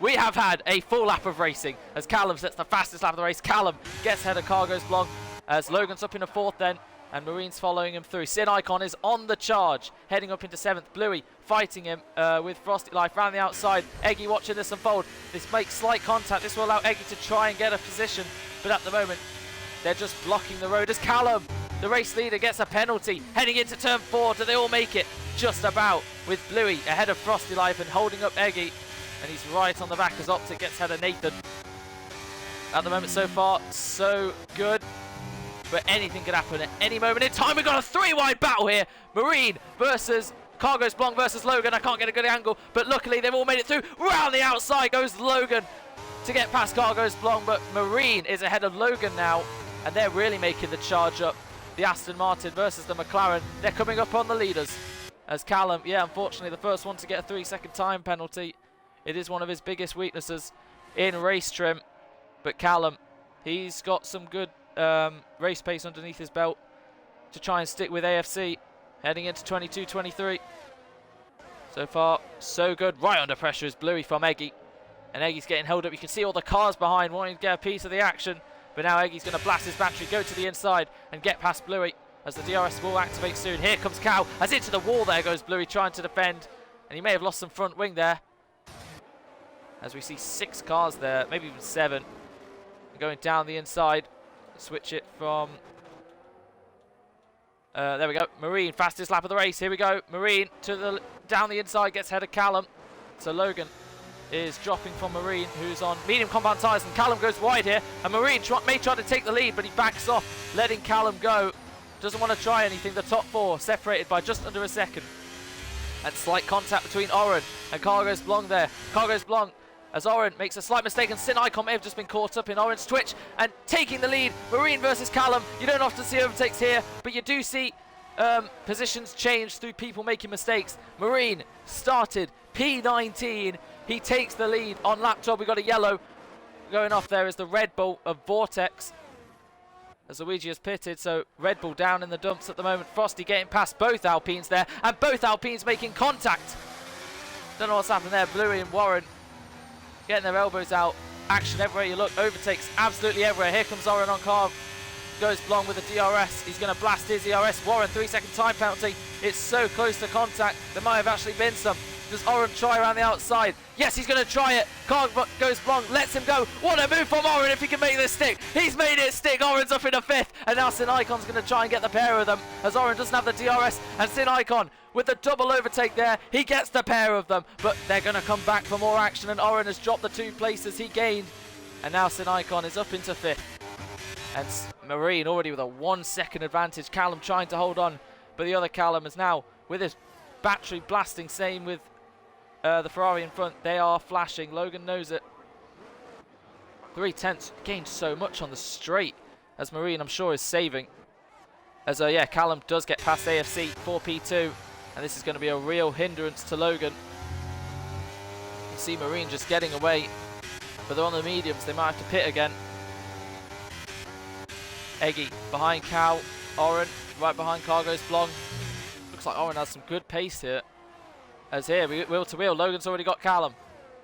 We have had a full lap of racing as Callum sets the fastest lap of the race. Callum gets ahead of Cargo's Blong as Logan's up in a 4th then, and Marine's following him through. Sin Icon is on the charge, heading up into 7th. Bluey fighting him with Frosty Life round the outside. Eggy watching this unfold. This makes slight contact. This will allow Eggy to try and get a position, but at the moment they're just blocking the road as Callum, the race leader, gets a penalty. Heading into turn 4, do they all make it? Just about, with Bluey ahead of Frosty Life and holding up Eggy. And he's right on the back as Optic gets ahead of Nathan. At the moment so far, so good. But anything could happen at any moment in time. We've got a 3-wide battle here. Marine versus Cargo's Blong versus Logan. I can't get a good angle, but luckily they've all made it through. Round the outside goes Logan to get past Cargo's Blong, but Marine is ahead of Logan now, and they're really making the charge up. The Aston Martin versus the McLaren. They're coming up on the leaders. As Callum, yeah, unfortunately the first one to get a 3-second time penalty. It is one of his biggest weaknesses in race trim. But Callum, he's got some good race pace underneath his belt to try and stick with AFC heading into 22-23. So far, so good. Right under pressure is Bluey from Eggy. And Eggy's getting held up. You can see all the cars behind wanting to get a piece of the action. But now Eggy's going to blast his battery, go to the inside and get past Bluey as the DRS will activate soon. Here comes Cal, as into the wall there goes Bluey trying to defend. And he may have lost some front wing there. As we see 6 cars there, maybe even 7. Going down the inside. Switch it from... there we go. Marine, fastest lap of the race. Here we go. Marine to the down the inside, gets ahead of Callum. So Logan is dropping from Marine, who's on medium compound tyres, and Callum goes wide here. And Marine may try to take the lead, but he backs off, letting Callum go. Doesn't want to try anything. The top 4 separated by just under a second. And slight contact between Oren and Cargo's Blong there. Cargo's Blong, as Oren makes a slight mistake, and Sin Icon may have just been caught up in Oren's twitch and taking the lead. Marine versus Callum. You don't often see overtakes here, but you do see positions change through people making mistakes. Marine started P19. He takes the lead on lap 12. We've got a yellow going off there is the Red Bull of Vortex, as Luigi has pitted, so Red Bull down in the dumps at the moment. Frosty getting past both Alpines there, and both Alpines making contact. Don't know what's happened there. Bluey and Warren getting their elbows out. Action everywhere you look, overtakes absolutely everywhere. Here comes Oren on car. Goes Blong with the DRS. He's going to blast his DRS. Warren, 3-second time penalty. It's so close to contact. There might have actually been some. Does Oren try around the outside? Yes, he's going to try it. Car goes Blong, lets him go. What a move from Oren if he can make this stick. He's made it stick. Oren's up in a 5th. And now Sin Icon's going to try and get the pair of them, as Oren doesn't have the DRS. And Sin Icon with the double overtake there. He gets the pair of them. But they're going to come back for more action. And Oren has dropped the 2 places he gained. And now Sin Icon is up into 5th. And Marine already with a 1-second advantage. Callum trying to hold on. But the other Callum is now with his battery blasting. Same with the Ferrari in front. They are flashing. Logan knows it. 3/10 gained so much on the straight. As Marine, I'm sure, is saving. As yeah, Callum does get past AFC for P2. And this is going to be a real hindrance to Logan. You see Marine just getting away. But they're on the mediums. They might have to pit again. Eggy behind Cow. Oren right behind Cargo's Blong. Looks like Oren has some good pace here. As here, wheel to wheel. Logan's already got Callum.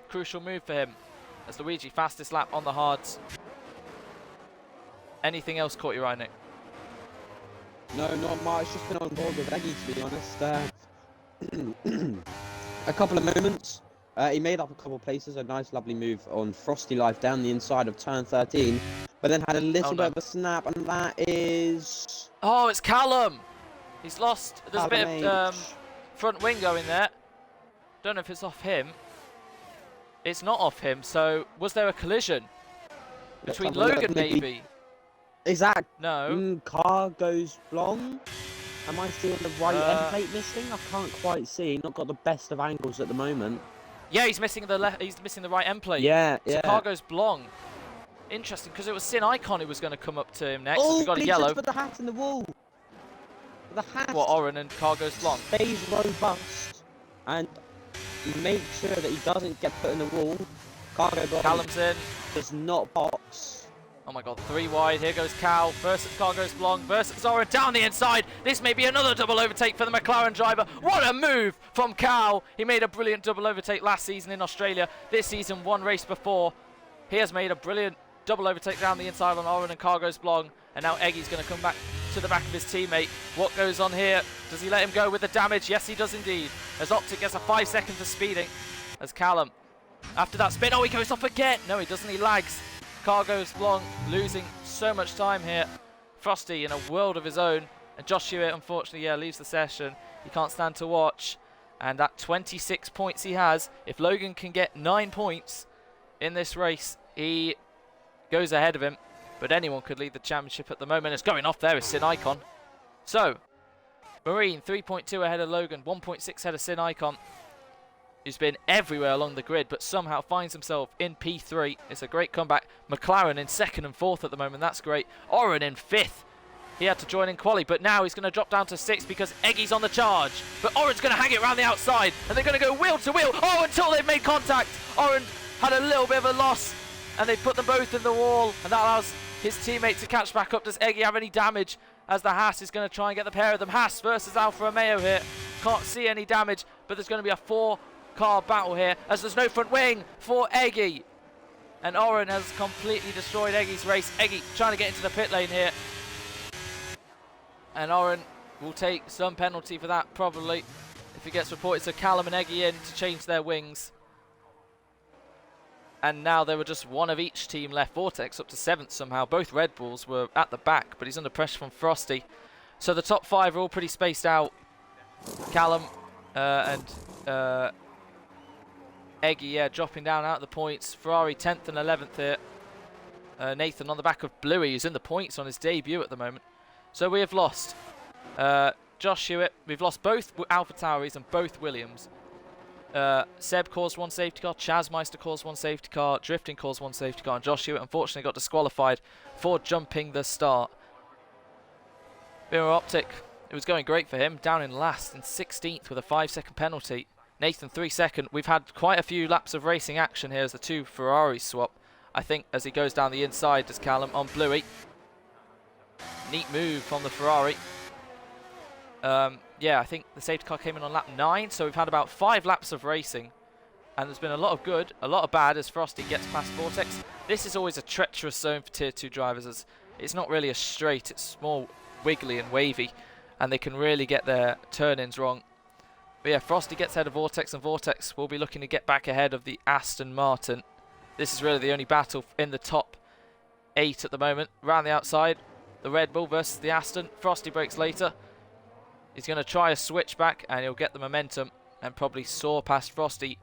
Crucial move for him. As Luigi, fastest lap on the hards. Anything else caught your eye, Nick? No, not much. Just been on board with Eggy, to be honest. A couple of moments. He made up a couple of places. A nice, lovely move on Frosty Life down the inside of turn 13. But then had a little bit of a snap, and that is... Oh, it's Callum! He's lost. There's Callum a bit of front wing going there. Don't know if it's off him. It's not off him, so was there a collision? Between Logan, maybe? Is that... No. Car goes Blong? Am I seeing the right end plate missing? I can't quite see. Not got the best of angles at the moment. Yeah, he's missing the he's missing the right end plate. Yeah, so car goes Blong. Interesting, because it was Sin Icon who was going to come up to him next. Oh, We got a yellow. Put the hat in the wall. The hat. What, Oren and car goes Blong? Stays robust and make sure that he doesn't get put in the wall. Cargo Blong Callum's in. does not box. Oh my god, 3 wide. Here goes Cal versus car goes Blong versus Oren down the inside. This may be another double overtake for the McLaren driver. What a move from Cal. He made a brilliant double overtake last season in Australia. This season, 1 race before. He has made a brilliant double overtake down the inside on Oren and car goes Blong. And now Eggy's going to come back to the back of his teammate. What goes on here? Does he let him go with the damage? Yes, he does indeed. As Optic gets a 5 second for speeding. As Callum, after that spin, oh, he goes off again. No, he doesn't. He lags. Car goes Blong, losing so much time here. Frosty in a world of his own. And Josh Hewitt, unfortunately, yeah, leaves the session. He can't stand to watch. And at 26 points he has, if Logan can get 9 points in this race, he goes ahead of him. But anyone could lead the championship at the moment. It's going off there is Sin Icon. So, Marine 3.2 ahead of Logan, 1.6 ahead of Sin Icon, who's been everywhere along the grid, but somehow finds himself in P3. It's a great comeback. McLaren in 2nd and 4th at the moment. That's great. Oren in 5th. He had to join in quali, but now he's going to drop down to 6th because Eggy's on the charge. But Oren's going to hang it around the outside, and they're going to go wheel to wheel. Oh, until they've made contact. Oren had a little bit of a loss, and they put them both in the wall, and that allows his teammate to catch back up. Does Eggy have any damage? As the Haas is going to try and get the pair of them. Haas versus Alfa Romeo here. Can't see any damage, but there's going to be a 4-car battle here, as there's no front wing for Eggy. And Oren has completely destroyed Eggy's race. Eggy trying to get into the pit lane here. And Oren will take some penalty for that, probably, if it gets reported. So Callum and Eggy in to change their wings. And now there were just one of each team left. Vortex up to 7th somehow. Both Red Bulls were at the back, but he's under pressure from Frosty. So the top 5 are all pretty spaced out. Callum and Eggy, yeah, dropping down out of the points. Ferrari 10th and 11th here. Nathan on the back of Bluey, who's in the points on his debut at the moment. So we have lost Josh Hewitt. We've lost both Alpha Tauris and both Williams. Seb caused 1 safety car, Chazmeister caused 1 safety car, Drifting caused 1 safety car, and Josh Hewitt unfortunately got disqualified for jumping the start. Mirror Optic, it was going great for him, down in last and 16th with a 5-second penalty. Nathan 3-second. We've had quite a few laps of racing action here as the 2 Ferraris swap. I think as he goes down the inside, does Callum on Bluey. Neat move from the Ferrari. Yeah, I think the safety car came in on lap 9, so we've had about 5 laps of racing. and there's been a lot of good, a lot of bad as Frosty gets past Vortex. This is always a treacherous zone for Tier 2 drivers, as it's not really a straight, it's more wiggly and wavy, and they can really get their turn-ins wrong. But yeah, Frosty gets ahead of Vortex, and Vortex will be looking to get back ahead of the Aston Martin. This is really the only battle in the top 8 at the moment. Round the outside, the Red Bull versus the Aston. Frosty breaks later. He's going to try a switchback, and he'll get the momentum and probably soar past Frosty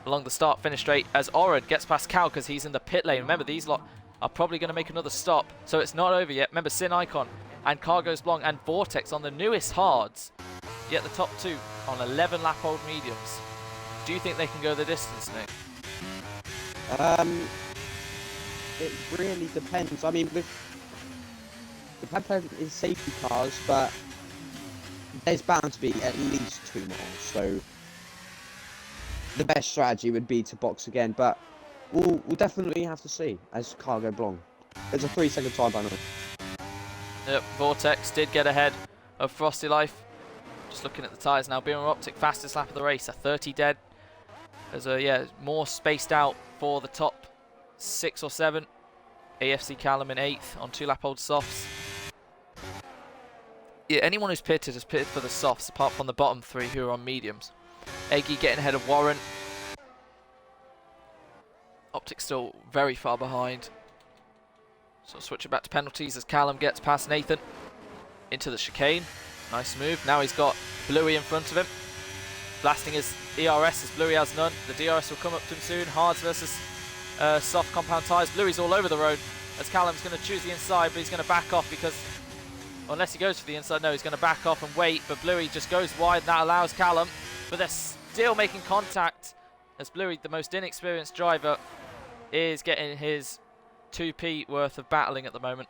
along the start-finish straight as Oren gets past Cal because he's in the pit lane. Remember, these lot are probably going to make another stop, so it's not over yet. Remember, Sin Icon and Cargos Blanc and Vortex on the newest hards. Yet the top 2 on 11 lap-old mediums. Do you think they can go the distance, Nick? It really depends. I mean, with the Pepper is safety cars, but there's bound to be at least 2 more. So the best strategy would be to box again, but we'll definitely have to see as Cargo Blanc. It's a 3-second time by now. Yep, Vortex did get ahead of Frosty Life. Just looking at the tyres now. Beamer Optic, fastest lap of the race, a 30 dead. There's a more spaced out for the top 6 or 7. AFC Callum in 8th on 2 lap old softs. Yeah, anyone who's pitted has pitted for the softs, apart from the bottom 3 who are on mediums. Eggy getting ahead of Warren. Optic still very far behind. So switching back to penalties as Callum gets past Nathan into the chicane. Nice move. Now he's got Bluey in front of him. Blasting his ERS as Bluey has none. The DRS will come up to him soon. Hards versus soft compound tyres. Bluey's all over the road as Callum's going to choose the inside, but he's going to back off because, unless he goes for the inside, no, he's going to back off and wait. But Bluey just goes wide and that allows Callum. But they're still making contact as Bluey, the most inexperienced driver, is getting his 2p worth of battling at the moment.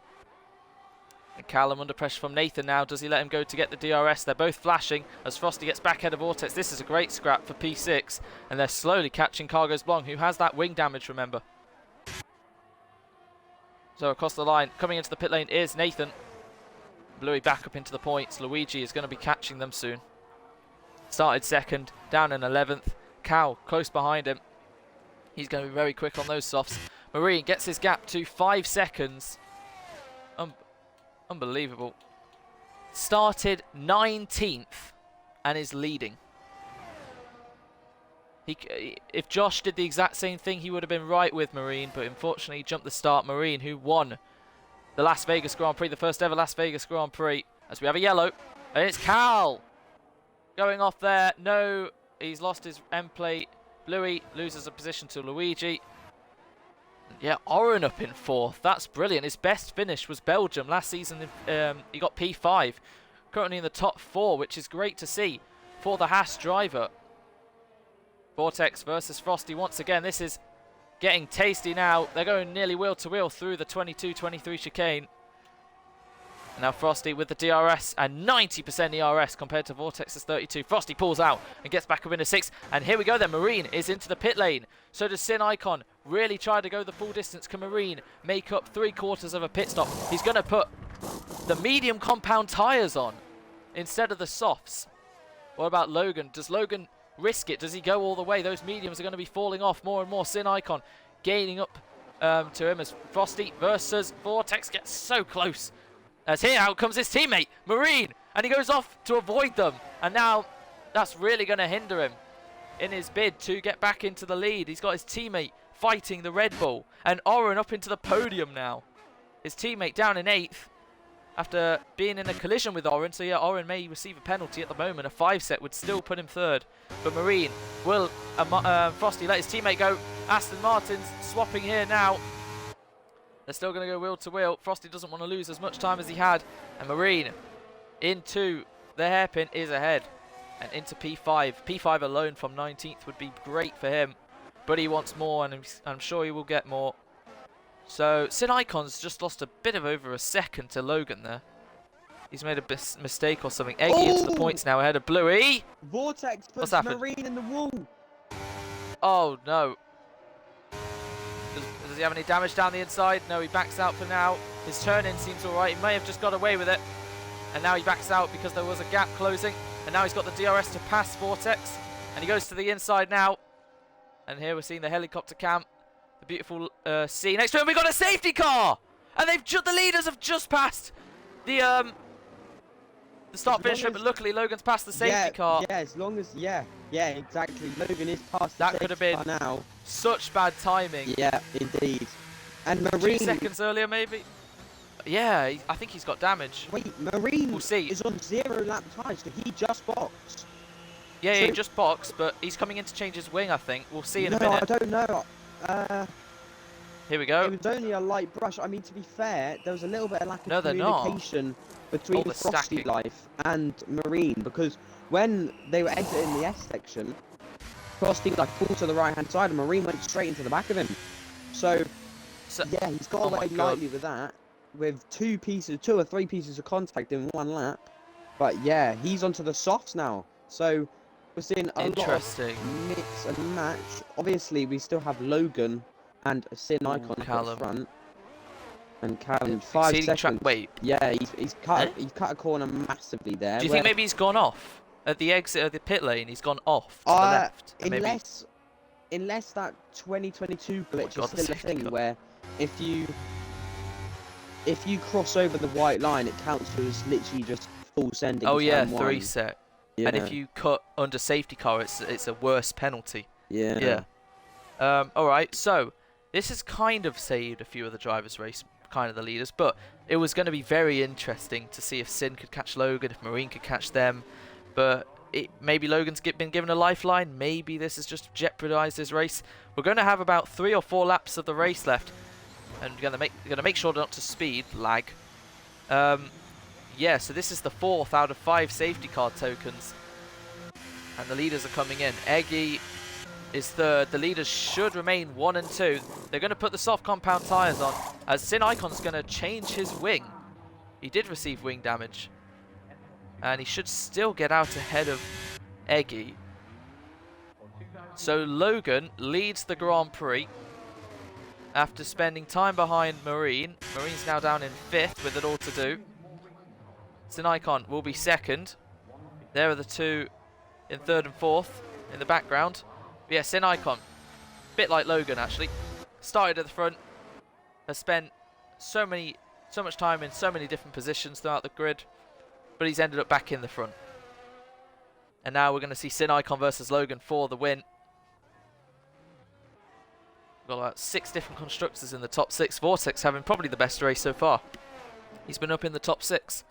And Callum under pressure from Nathan now. Does he let him go to get the DRS? They're both flashing as Frosty gets back ahead of Vortex. This is a great scrap for P6. And they're slowly catching Cargos Blanc, who has that wing damage, remember. So across the line, coming into the pit lane is Nathan. Bluey back up into the points. Luigi is going to be catching them soon. Started second, down in 11th. Cal close behind him. He's going to be very quick on those softs. Marine gets his gap to 5 seconds. Unbelievable. Started 19th and is leading. If Josh did the exact same thing, he would have been right with Marine, but unfortunately he jumped the start. Marine, who won the Las Vegas Grand Prix, the first ever Las Vegas Grand Prix, as we have a yellow. And it's Cal going off there. No, he's lost his end plate. Bluey loses a position to Luigi. Yeah, Oren up in 4th. That's brilliant. His best finish was Belgium. Last season, he got P5. Currently in the top 4, which is great to see for the Haas driver. Vortex versus Frosty once again. This is getting tasty now. They're going nearly wheel to wheel through the 22-23 chicane. Now Frosty with the DRS and 90% ERS compared to Vortex's 32. Frosty pulls out and gets back up into 6th. And here we go then. Marine is into the pit lane. So does Sin Icon. Really try to go the full distance. Can Marine make up 3/4 of a pit stop? He's going to put the medium compound tyres on instead of the softs. What about Logan? Does Logan risk it? Does he go all the way? Those mediums are going to be falling off more and more. Sin Icon gaining up to him as Frosty versus Vortex gets so close. As here out comes his teammate, Marine, and he goes off to avoid them. And now that's really going to hinder him in his bid to get back into the lead. He's got his teammate fighting the Red Bull, and Oren up into the podium now. His teammate down in 8th after being in a collision with Oren. So yeah, Oren may receive a penalty at the moment. A 5-set would still put him 3rd. But Marine will Frosty let his teammate go. Aston Martin's swapping here now. They're still going to go wheel to wheel. Frosty doesn't want to lose as much time as he had. And Marine into the hairpin is ahead. And into P5. P5 alone from 19th would be great for him. But he wants more, and I'm sure he will get more. So Sin Icon's just lost a bit of over a second to Logan there. He's made a mistake or something. Eggy into the points now ahead of Bluey. Vortex puts Marine in the wall. Oh no. Does he have any damage down the inside? No, he backs out for now. His turn-in seems alright. He may have just got away with it. And now he backs out because there was a gap closing. And now he's got the DRS to pass Vortex. And he goes to the inside now. And here we're seeing the helicopter cam, the beautiful sea next to him. We got a safety car, and the leaders have just passed the start finish strip. But luckily, Logan's passed the safety car. Yeah, as long as yeah, exactly. Logan is past the That could have been car now. Such bad timing. Yeah, indeed. And 2 Marine. seconds earlier, maybe. Yeah, I think he's got damage. Wait, Marine We'll see. is on 0 lap time, so he just boxed. Yeah, So- he just boxed, but he's coming in to change his wing, I think. We'll see in a No, minute. I don't know. Here we go. It was only a light brush. I mean, to be fair, there was a little bit of lack No, of they're not. communication between the Frosty stacking. Life and Marine, because when they were exiting the S section, Frosty Life pulled to the right-hand side, and Marine went straight into the back of him. So yeah, he's got Oh my away God. lightly with that, with 2 or 3 pieces of contact in 1 lap. But yeah, he's onto the softs now. So we're seeing a lot Interesting. of mix and match. Obviously, we still have Logan and Sin Icon at Callum. the front. And Callum, 5 Exceeding seconds. wait. Yeah, he's cut Eh? he's cut a corner massively there. Do you think maybe he's gone off? At the exit of the pit lane, he's gone off to the left. And maybe unless that 2022 glitch God, is the still a safety thing car. where if you cross over the white line, it counts as literally just full sending. Oh yeah, turn 3 one. set. Yeah. And if you cut under safety car, it's a worse penalty. Yeah. All right. So this has kind of saved a few of the drivers' race, kind of the leaders, but it was going to be very interesting to see if Sin could catch Logan, if Marine could catch them. But maybe Logan's been given a lifeline. Maybe this has just jeopardised his race. We're going to have about 3 or 4 laps of the race left, and we're going to make sure not to speed lag. Yeah, so this is the 4th out of 5 safety car tokens, and the leaders are coming in. Eggy is 3rd. The leaders should remain 1 and 2. They're going to put the soft compound tyres on, as Sin Icon's going to change his wing. He did receive wing damage, and he should still get out ahead of Eggy. So Logan leads the Grand Prix after spending time behind Marine. Marine's now down in 5th with it all to do. Sin Icon will be 2nd. There are the 2 in 3rd and 4th in the background. But yeah, Sin Icon, bit like Logan actually, started at the front, has spent so much time in so many different positions throughout the grid, but he's ended up back in the front. And now we're going to see Sin Icon versus Logan for the win. We've got about 6 different constructors in the top 6. Vortex having probably the best race so far. He's been up in the top 6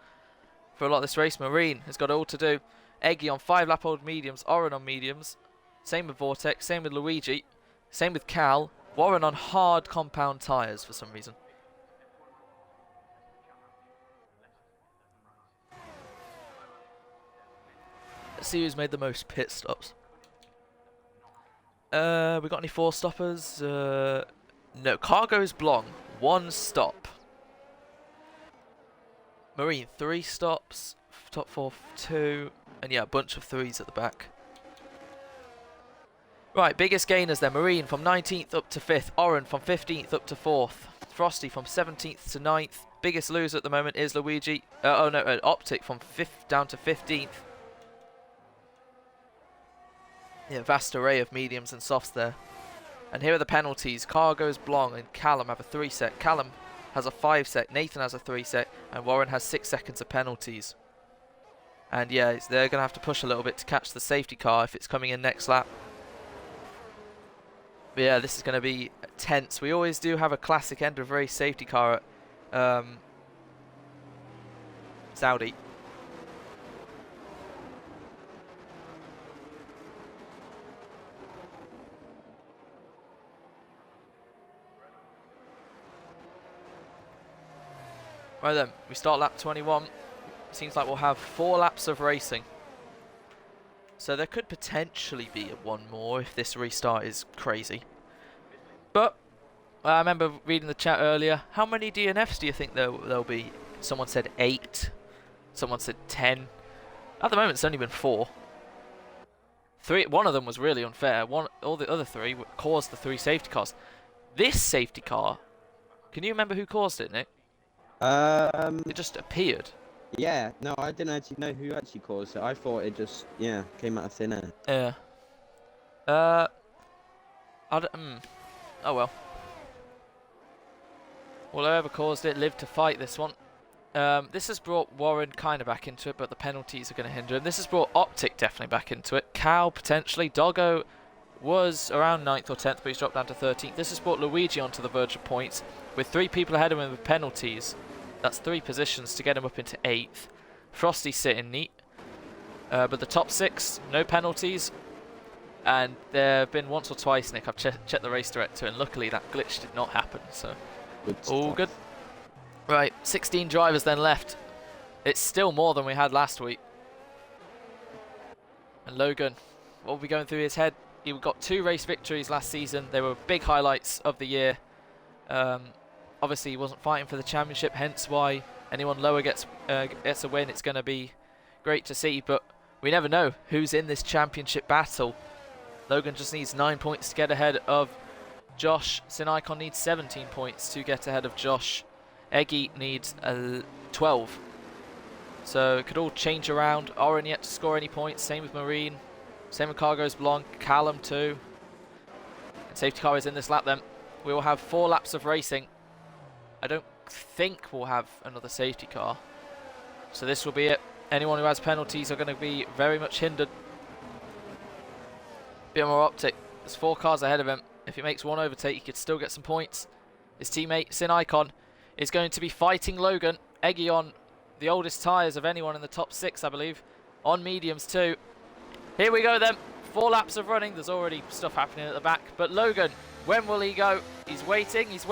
for a lot of this race. Marine has got all to do. Eggy on 5-lap-old mediums. Oren on mediums. Same with Vortex. Same with Luigi. Same with Cal. Warren on hard compound tyres for some reason. Let's see who's made the most pit stops. We got any 4 stoppers? No. Cargo's Blong, 1 stop. Marine, 3 stops. Top 4, 2. And yeah, a bunch of 3s at the back. Right, biggest gainers then. Marine from 19th up to 5th. Oren from 15th up to 4th. Frosty from 17th to 9th. Biggest loser at the moment is Luigi. Optic from 5th down to 15th. Yeah, vast array of mediums and softs there. And here are the penalties. Cargo's Blong and Callum have a 3 set. Callum has a 5 set. Nathan has a 3 set. And Warren has 6 seconds of penalties. And yeah, they're going to have to push a little bit to catch the safety car if it's coming in next lap. But yeah, this is going to be tense. We always do have a classic end of race safety car at Saudi. Right then, we start lap 21. Seems like we'll have 4 laps of racing. So there could potentially be one more if this restart is crazy. But I remember reading the chat earlier. How many DNFs do you think there'll be? Someone said 8. Someone said 10. At the moment, it's only been 4. 3. One of them was really unfair. All the other 3 caused the 3 safety cars. This safety car, can you remember who caused it, Nick? It just appeared. Yeah, no, I didn't actually know who actually caused it. I thought it just, came out of thin air. Yeah. Oh well. Well, whoever caused it lived to fight this one. This has brought Warren kind of back into it, but the penalties are going to hinder him. This has brought Optic definitely back into it. Cal potentially. Doggo was around 9th or 10th, but he's dropped down to 13th. This has brought Luigi onto the verge of points with 3 people ahead of him with penalties. That's 3 positions to get him up into 8th. Frosty's sitting neat. But the top 6, no penalties. And there have been once or twice, Nick, I've checked the race director, and luckily that glitch did not happen. So all good. Right, 16 drivers then left. It's still more than we had last week. And Logan, what will be going through his head? He got 2 race victories last season. They were big highlights of the year. Obviously, he wasn't fighting for the championship, hence why anyone lower gets a win. It's going to be great to see, but we never know who's in this championship battle. Logan just needs 9 points to get ahead of Josh. Sinicon needs 17 points to get ahead of Josh. Eggy needs 12. So it could all change around. Oren yet to score any points. Same with Marine. Same with Cargos Blanc. Callum too. And safety car is in this lap then. We will have 4 laps of racing. I don't think we'll have another safety car. So this will be it. Anyone who has penalties are going to be very much hindered. Bit more Optic. There's 4 cars ahead of him. If he makes one overtake, he could still get some points. His teammate, Sinicon, is going to be fighting Logan. Eggy on the oldest tyres of anyone in the top 6, I believe. On mediums too. Here we go then. 4 laps of running. There's already stuff happening at the back. But Logan, when will he go? He's waiting, he's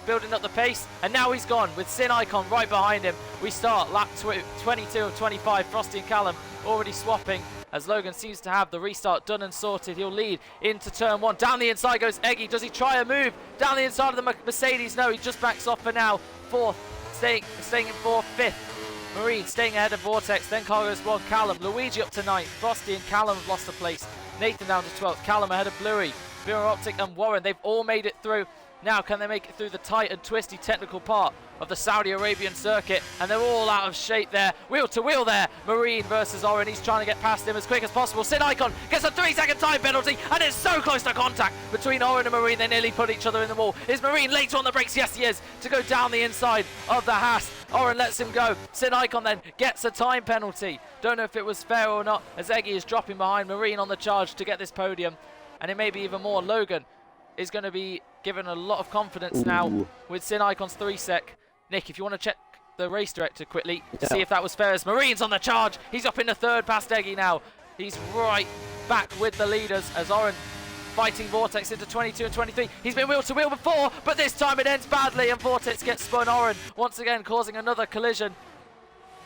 building up the pace. And now he's gone with Sinicon right behind him. We start lap 22 of 25. Frosty and Callum already swapping. As Logan seems to have the restart done and sorted. He'll lead into turn 1. Down the inside goes Eggy. Does he try a move down the inside of the Mercedes? No, he just backs off for now. 4th, staying in 4th, 5th. Marine staying ahead of Vortex. Then Carlos Blanc, Callum. Luigi up to 9th. Frosty and Callum have lost a place. Nathan down to 12th. Callum ahead of Bluey. Bureau Optic and Warren. They've all made it through. Now can they make it through the tight and twisty technical part of the Saudi Arabian circuit? And they're all out of shape there. Wheel to wheel there. Marine versus Oren. He's trying to get past him as quick as possible. Sinicon gets a 3-second time penalty. And it's so close to contact between Oren and Marine. They nearly put each other in the wall. Is Marine late on the brakes? Yes, he is. To go down the inside of the Haas. Oren lets him go. Sinicon then gets a time penalty. Don't know if it was fair or not, as Eggy is dropping behind Marine on the charge to get this podium. And it may be even more. Logan is going to be given a lot of confidence now with Sinicon's 3-sec. Nick, if you want to check the race director quickly to see if that was fair, as Marine's on the charge. He's up into 3rd past Eggy now. He's right back with the leaders as Oren fighting Vortex into 22 and 23. He's been wheel to wheel before, but this time it ends badly and Vortex gets spun. Oren once again causing another collision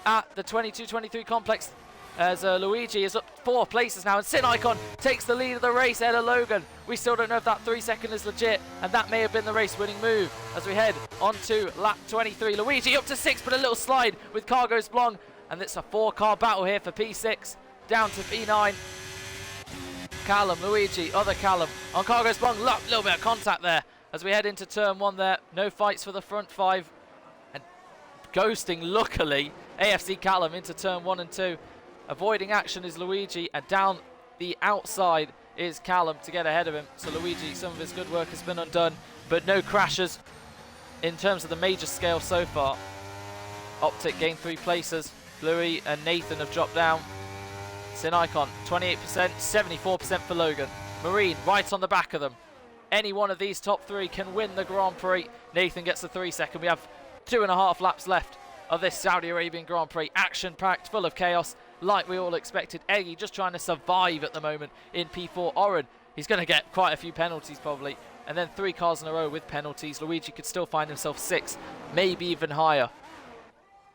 at the 22-23 complex, as Luigi is up 4 places now, and Sinicon takes the lead of the race ahead of Logan. We still don't know if that 3-second is legit, and that may have been the race-winning move as we head on to lap 23. Luigi up to 6th, but a little slide with Cargos Blanc, and it's a 4-car battle here for P6 down to P9. Callum, Luigi, other Callum on Cargos Blanc. Little bit of contact there as we head into turn 1 there. No fights for the front 5, and ghosting, luckily, AFC Callum into turn 1 and 2. Avoiding action is Luigi, and down the outside is Callum to get ahead of him. So Luigi, some of his good work has been undone, but no crashes in terms of the major scale so far. Optic gained 3 places. Bluey and Nathan have dropped down. Sinicon, 28%, 74% for Logan. Marine, right on the back of them. Any one of these top 3 can win the Grand Prix. Nathan gets the 3-second. We have 2.5 laps left of this Saudi Arabian Grand Prix. Action-packed, full of chaos, like we all expected. Eggy just trying to survive at the moment in P4. Oren, he's going to get quite a few penalties probably. And then 3 cars in a row with penalties. Luigi could still find himself 6, maybe even higher.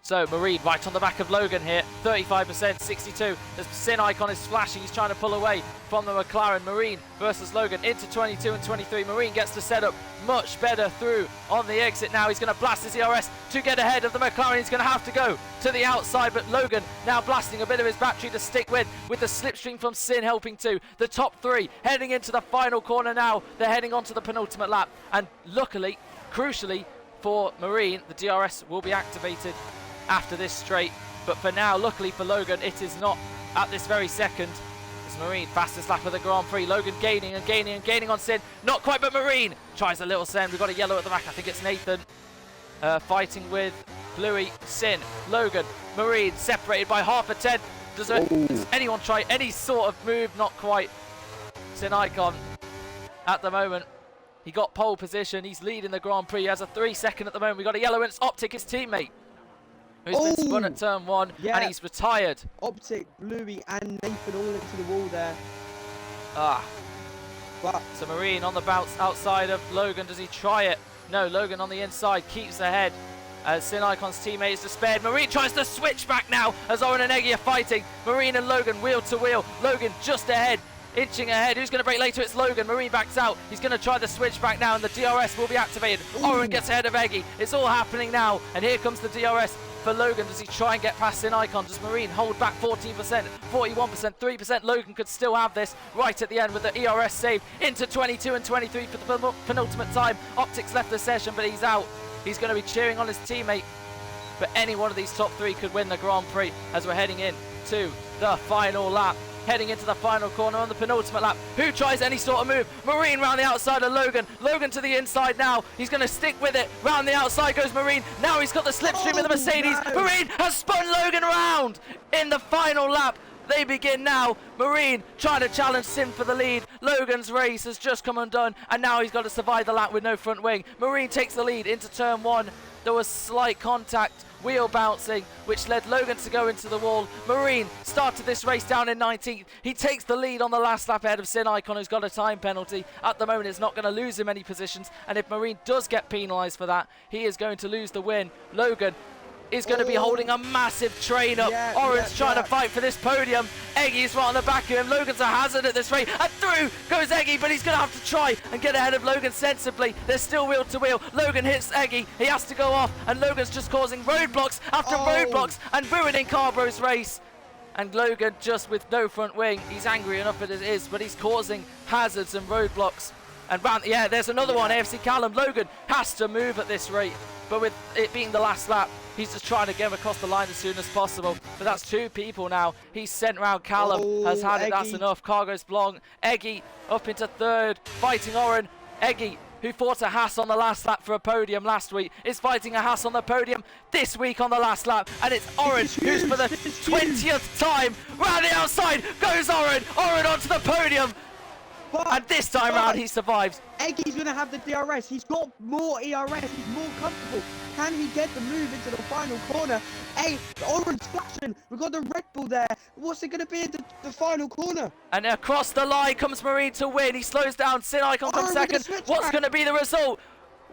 So Marine right on the back of Logan here, 35%, 62. As Sinicon is flashing, he's trying to pull away from the McLaren. Marine versus Logan into 22 and 23. Marine gets the setup much better through on the exit now. He's going to blast his ERS to get ahead of the McLaren. He's going to have to go to the outside, but Logan now blasting a bit of his battery to stick with the slipstream from Sin helping too. The top 3 heading into the final corner now. They're heading on to the penultimate lap, and luckily, crucially for Marine, the DRS will be activated after this straight, but for now, luckily for Logan, it is not at this very second. as Marine, fastest lap of the Grand Prix. Logan gaining and gaining and gaining on Sin. Not quite, but Marine tries a little send. We've got a yellow at the back. I think it's Nathan fighting with Bluey, Sin, Logan, Marine, separated by half a 10. Does anyone try any sort of move? Not quite. Sin Icon at the moment. He got pole position. He's leading the Grand Prix. He has a 3-second at the moment. We've got a yellow, and it's Optic, his teammate, who's been spun at turn 1, and he's retired. Optic, Bluey, and Nathan all into the wall there. But so Marine on the bounce outside of Logan. Does he try it? No, Logan on the inside keeps ahead as Sin Icon's teammate is despaired. Marine tries to switch back now as Oren and Eggy are fighting. Marine and Logan wheel to wheel. Logan just ahead. Inching ahead. Who's going to break later? It's Logan. Marine backs out. He's going to try the switch back now, and the DRS will be activated. Oren gets ahead of Eggy. It's all happening now, and here comes the DRS for Logan. Does he try and get past Sin Icon? Does Marine hold back 14%, 41%, 3%? Logan could still have this right at the end with the ERS save into 22 and 23 for the penultimate time. Optics left the session, but he's out. He's going to be cheering on his teammate. But any one of these top 3 could win the Grand Prix as we're heading in to the final lap. Heading into the final corner on the penultimate lap. Who tries any sort of move? Marine round the outside of Logan. Logan to the inside now. He's going to stick with it. Round the outside goes Marine. Now he's got the slipstream of the Mercedes. No. Marine has spun Logan around in the final lap. They begin now. Marine trying to challenge Sin for the lead. Logan's race has just come undone, and now he's got to survive the lap with no front wing. Marine takes the lead into turn 1. There was slight contact, wheel bouncing, which led Logan to go into the wall. Marine started this race down in 19th. He takes the lead on the last lap ahead of Sin Icon, who's got a time penalty. At the moment, it's not going to lose him any positions, and if Marine does get penalised for that, he is going to lose the win. Logan is going to be holding a massive train up. Oren's trying to fight for this podium. Eggy's right on the back of him. Logan's a hazard at this rate. And through goes Eggy, but he's going to have to try and get ahead of Logan sensibly. They're still wheel to wheel. Logan hits Eggy. He has to go off, and Logan's just causing roadblocks after roadblocks and ruining Carbro's race. And Logan just with no front wing. He's angry enough as it is, but he's causing hazards and roadblocks. And round, there's another one. AFC Callum. Logan has to move at this rate, but with it being the last lap, he's just trying to get him across the line as soon as possible. But that's 2 people now. He's sent round Callum, has had it, that's enough. Cargo's Blong. Eggy up into 3rd, fighting Oren. Eggy, who fought a Haas on the last lap for a podium last week, is fighting a Haas on the podium this week on the last lap. And it's Oren who's for the 20th time. Round the outside goes Oren. Oren onto the podium. And this time round he survives. Eggy's going to have the DRS. He's got more ERS. He's more comfortable. Can he get the move into the final corner? Hey, the orange flashing. We've got the Red Bull there. What's it going to be in the final corner? And across the line comes Marine to win. He slows down. Sin Icon comes second. What's going to be the result?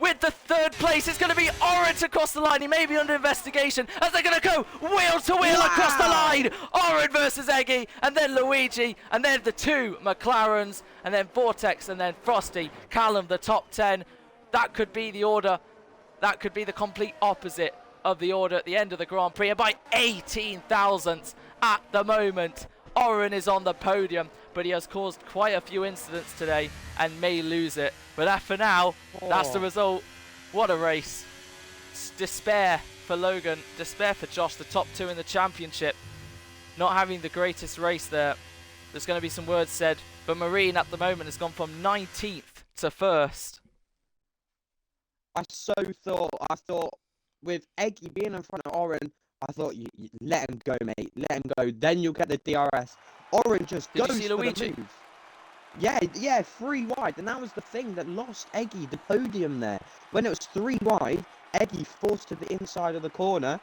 With the 3rd place, it's going to be Orange across the line. He may be under investigation as they're going to go wheel to wheel across the line. Orange versus Eggy, and then Luigi, and then the 2 McLarens, and then Vortex, and then Frosty. Callum, the top 10. That could be the order. That could be the complete opposite of the order at the end of the Grand Prix. And by 18 thousandths at the moment, Oren is on the podium, but he has caused quite a few incidents today and may lose it. But that for now, that's the result. What a race. Despair for Logan, despair for Josh, the top 2 in the championship. Not having the greatest race there. There's going to be some words said, but Marine at the moment has gone from 19th to 1st. I thought with Eggy being in front of Oren, I thought you let him go, mate. Let him go. Then you'll get the DRS. Oren just goes for the move. Yeah, 3 wide. And that was the thing that lost Eggy the podium there. When it was 3 wide, Eggy forced to the inside of the corner.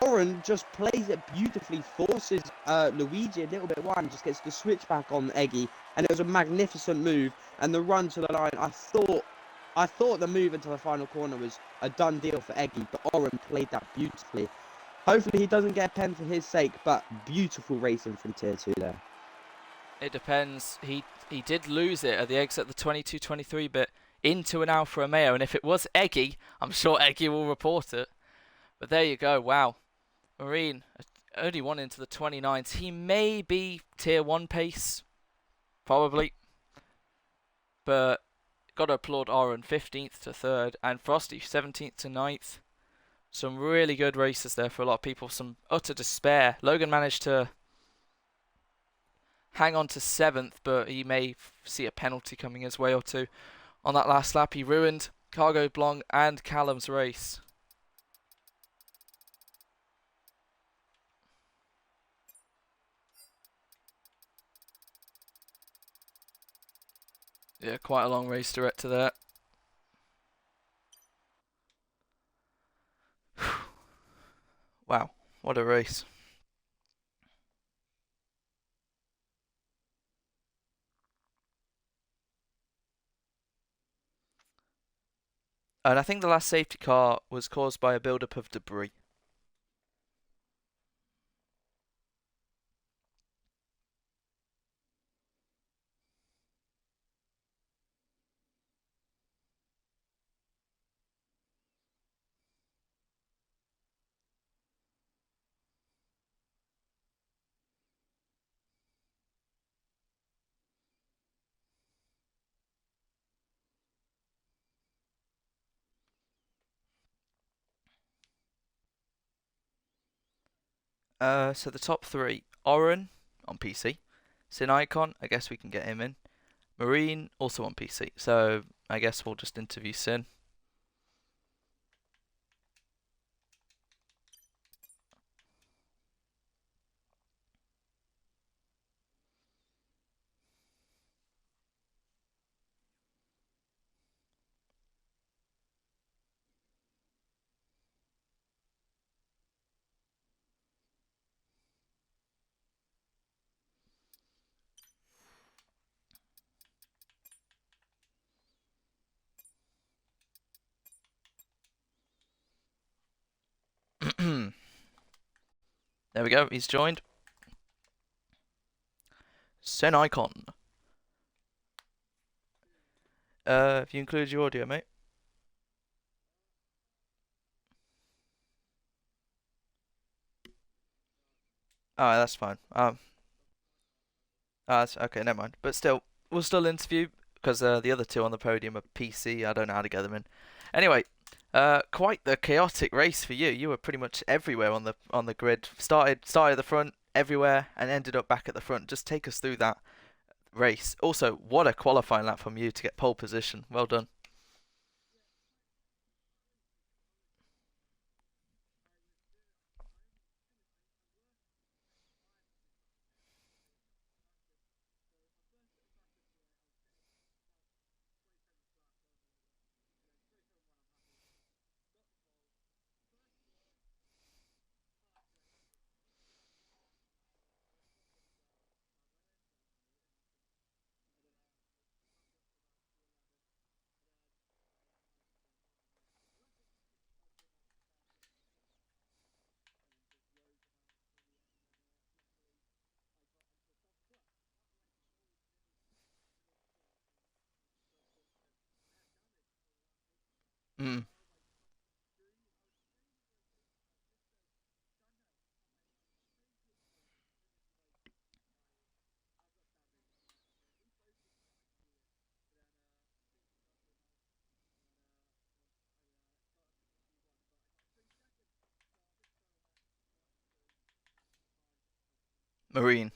Oren just plays it beautifully, forces Luigi a little bit wide, just gets the switch back on Eggy. And it was a magnificent move. And the run to the line, I thought the move into the final corner was a done deal for Eggy, but Oren played that beautifully. Hopefully he doesn't get a pen for his sake, but beautiful racing from Tier 2 there. It depends. He did lose it at the exit of the 22-23 bit into an Alfa Romeo, and if it was Eggy, I'm sure Eggy will report it. But there you go. Wow. Marine only won into the 29s. He may be Tier 1 pace, probably. But got to applaud Oren, 15th to 3rd, and Frosty, 17th to 9th. Some really good races there for a lot of people. Some utter despair. Logan managed to hang on to 7th, but he may see a penalty coming his way or two. On that last lap, he ruined Cargo Blanc and Callum's race. Yeah, quite a long race director there. Wow, what a race. And I think the last safety car was caused by a build-up of debris. So the top 3, Oren on PC, Sin Icon, I guess we can get him in. Marine, also on PC, so I guess we'll just interview Sin. There we go, he's joined. Sin Icon. Have you included your audio, mate? Oh, that's fine. That's okay, never mind. But still, we'll still interview because the other 2 on the podium are PC. I don't know how to get them in. Anyway, quite the chaotic race for you. You were pretty much everywhere on the grid. Started at the front everywhere and ended up back at the front. Just take us through that race. Also, what a qualifying lap from you to get pole position. Well done. Mm. Marine.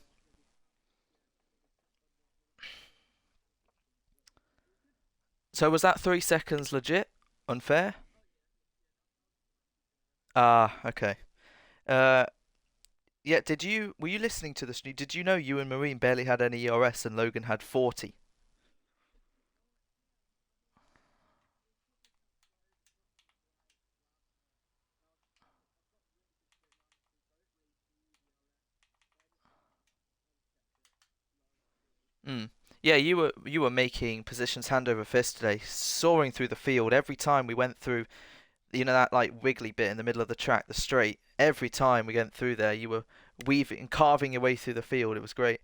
So was that 3 seconds legit? Unfair? Ah, okay. Uh, yeah, were you listening to this? Did you know you and Marine barely had any ERS and Logan had 40? Mm. Yeah, you were making positions hand over fist today, soaring through the field every time we went through, that like wiggly bit in the middle of the track, the straight. Every time we went through there, you were weaving and carving your way through the field. It was great.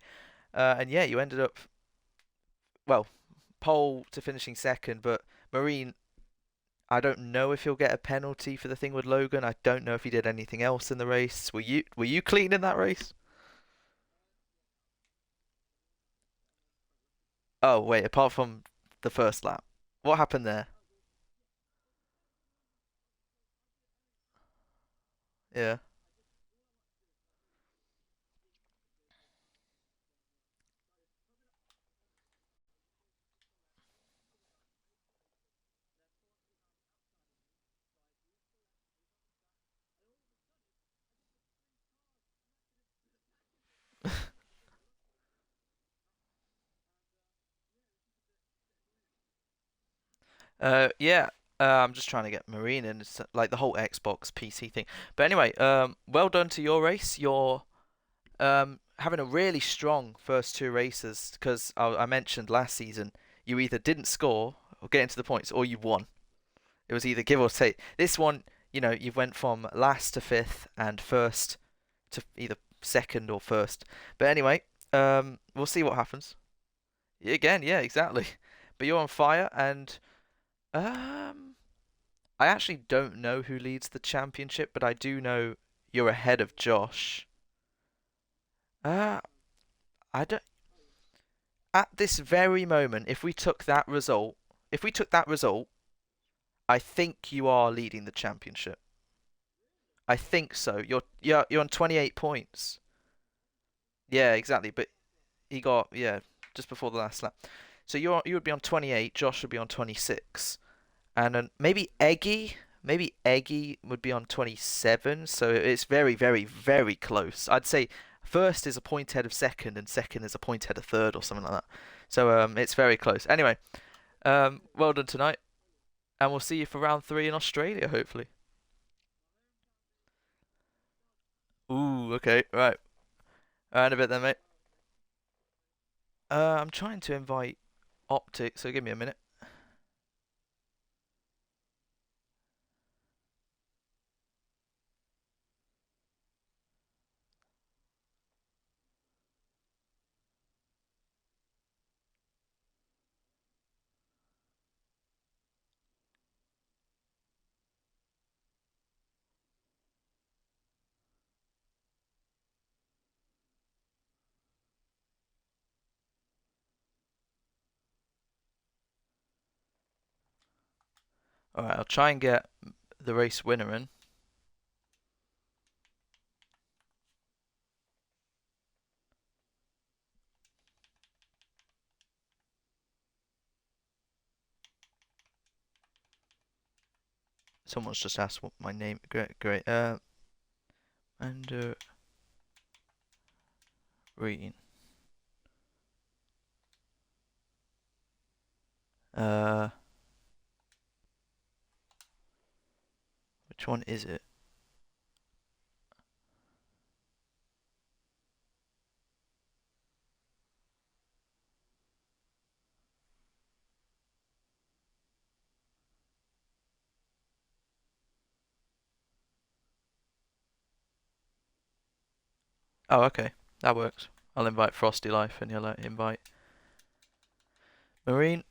And yeah, you ended up, well, pole to finishing second, but Marine, I don't know if he'll get a penalty for the thing with Logan. I don't know if he did anything else in the race. Were you clean in that race? Oh wait, apart from the first lap, what happened there? Yeah. Yeah. I'm just trying to get Marine in. It's like the whole Xbox PC thing. But anyway, well done to your race. You're having a really strong first two races because I mentioned last season you either didn't score or get into the points or you won. It was either give or take. This one, you went from last to fifth and first to either second or first. But anyway, we'll see what happens. Again, yeah, exactly. But you're on fire, and I actually don't know who leads the championship, but I do know you're ahead of Josh. Uh, I don't. At this very moment, if we took that result, I think you are leading the championship. I think so. You're on 28 points. Yeah, exactly. But he got just before the last lap. So you would be on 28. Josh would be on 26, and then maybe Eggy would be on 27. So it's very, very, very close. I'd say first is a point ahead of second, and second is a point ahead of third, or something like that. So it's very close. Anyway, well done tonight, and we'll see you for round 3 in Australia, hopefully. Ooh, okay, right. In a bit then, mate. I'm trying to invite Optic, so give me a minute. Alright, I'll try and get the race winner in. Someone's just asked what my name. Great, great. Mandarin. Uh, which one is it? Oh, okay. That works. I'll invite Frosty Life and you'll invite Marine.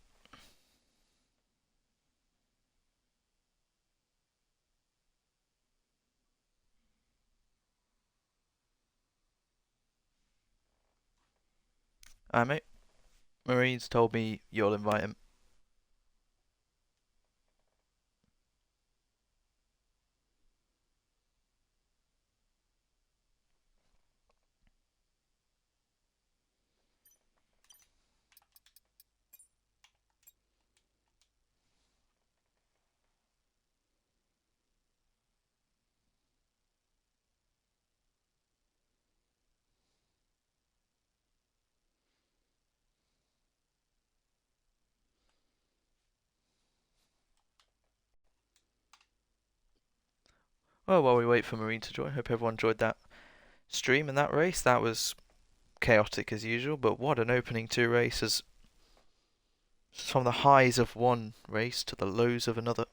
Alright, mate. Marine's told me you'll invite him. Well, while we wait for Marine to join, hope everyone enjoyed that stream and that race. That was chaotic as usual, but what an opening 2 races. From the highs of one race to the lows of another.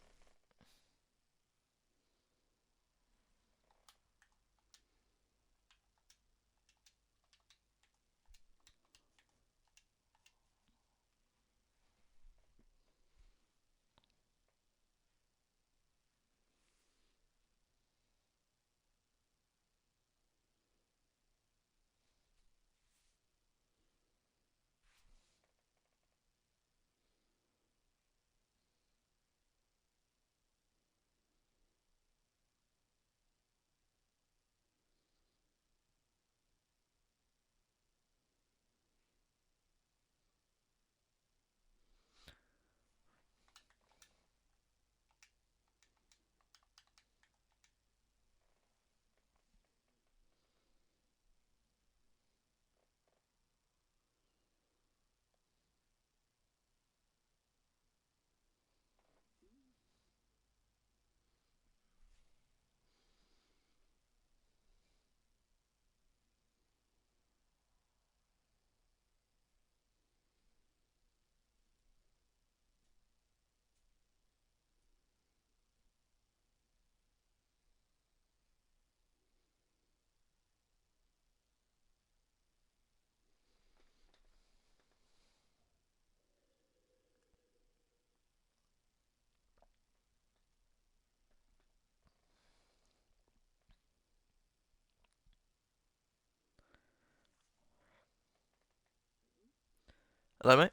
Hello, mate.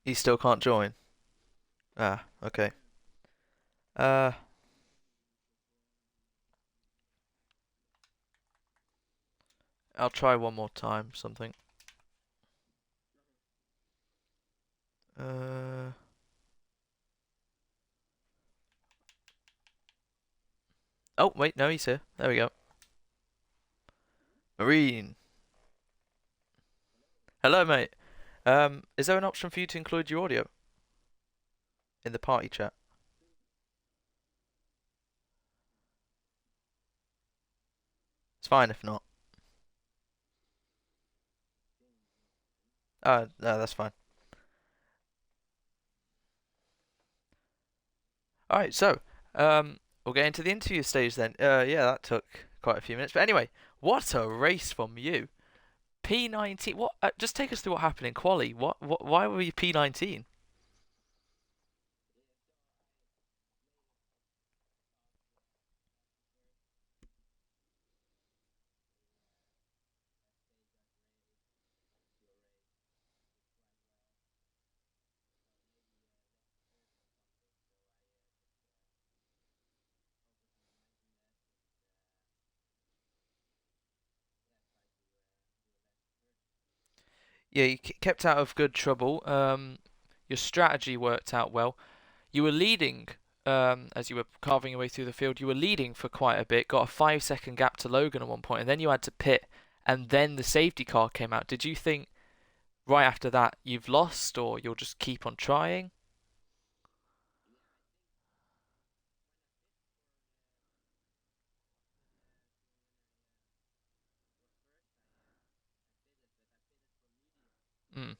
He still can't join. Ah, okay. Uh, I'll try one more time. Something. Uh. Oh, wait, no, he's here. There we go. Marine. Hello, mate. Is there an option for you to include your audio in the party chat? It's fine if not. No, that's fine. Alright, so, we'll get into the interview stage then. Yeah, that took quite a few minutes. But anyway, what a race from you. P19, what, just take us through what happened in quali. Why were you P19? Yeah, you kept out of good trouble. Your strategy worked out well. You were leading, as you were carving your way through the field, you were leading for quite a bit, got a 5 second gap to Logan at one point, and then you had to pit, and then the safety car came out. Did you think right after that you've lost, or you'll just keep on trying? Mm.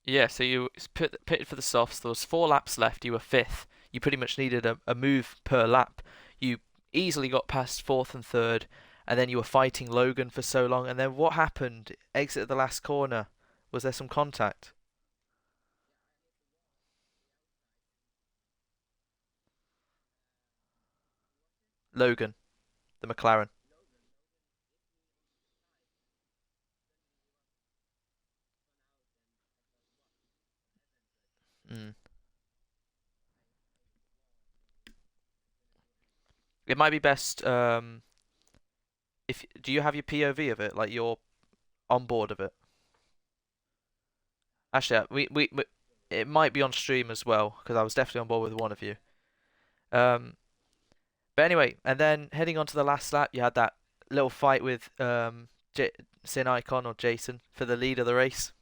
Yeah, so you pitted for the softs. There was 4 laps left. You were fifth. You pretty much needed a move per lap. You easily got past fourth and third, and then you were fighting Logan for so long. And then what happened? Exit the last corner. Was there some contact? Logan, the McLaren. Mm. It might be best. If do you have your POV of it, like you're on board of it? Actually, it might be on stream as well because I was definitely on board with one of you. Um, but anyway, and then heading on to the last lap, you had that little fight with Sin Icon or Jason for the lead of the race.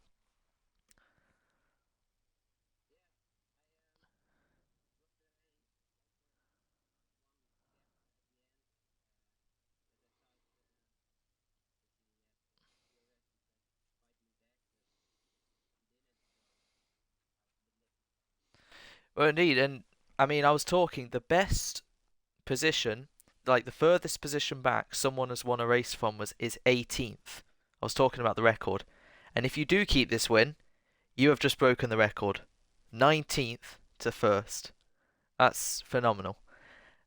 Well, indeed, and I mean, I was talking the best position, like the furthest position back someone has won a race from is 18th. I was talking about the record, and if you do keep this win, you have just broken the record, 19th to first. That's phenomenal.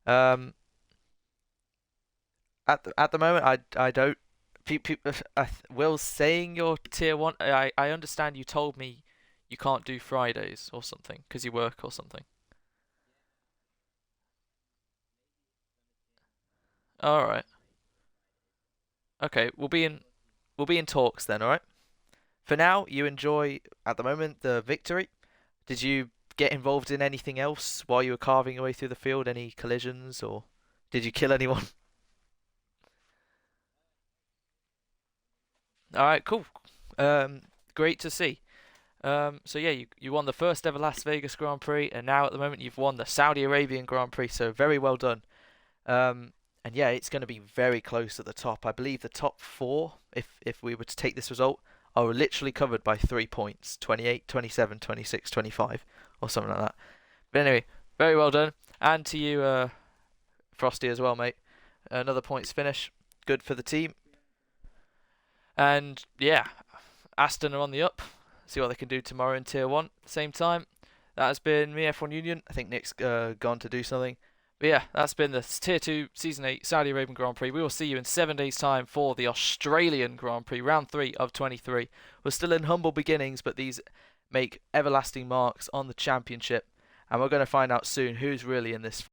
Um, at the moment, I don't. Will's saying you're tier one. I understand you told me you can't do Fridays or something because you work or something. All right. Okay, we'll be in talks then. All right. For now, you enjoy at the moment the victory. Did you get involved in anything else while you were carving your way through the field? Any collisions or did you kill anyone? All right, cool. Um, Great to see. So yeah, you won the first ever Las Vegas Grand Prix, and now at the moment you've won the Saudi Arabian Grand Prix. So very well done. Um, And yeah, it's going to be very close at the top. I believe the top 4, if we were to take this result, are literally covered by 3 points. 28, 27, 26, 25, or something like that. But anyway, very well done. And to you, Frosty, as well, mate. Another points finish. Good for the team. And yeah, Aston are on the up. See what they can do tomorrow in Tier 1. Same time. That has been me, F1 Union. I think Nick's gone to do something. But yeah, that's been the Tier 2 Season 8 Saudi Arabian Grand Prix. We will see you in 7 days' time for the Australian Grand Prix, Round 3 of 23. We're still in humble beginnings, but these make everlasting marks on the championship. And we're going to find out soon who's really in this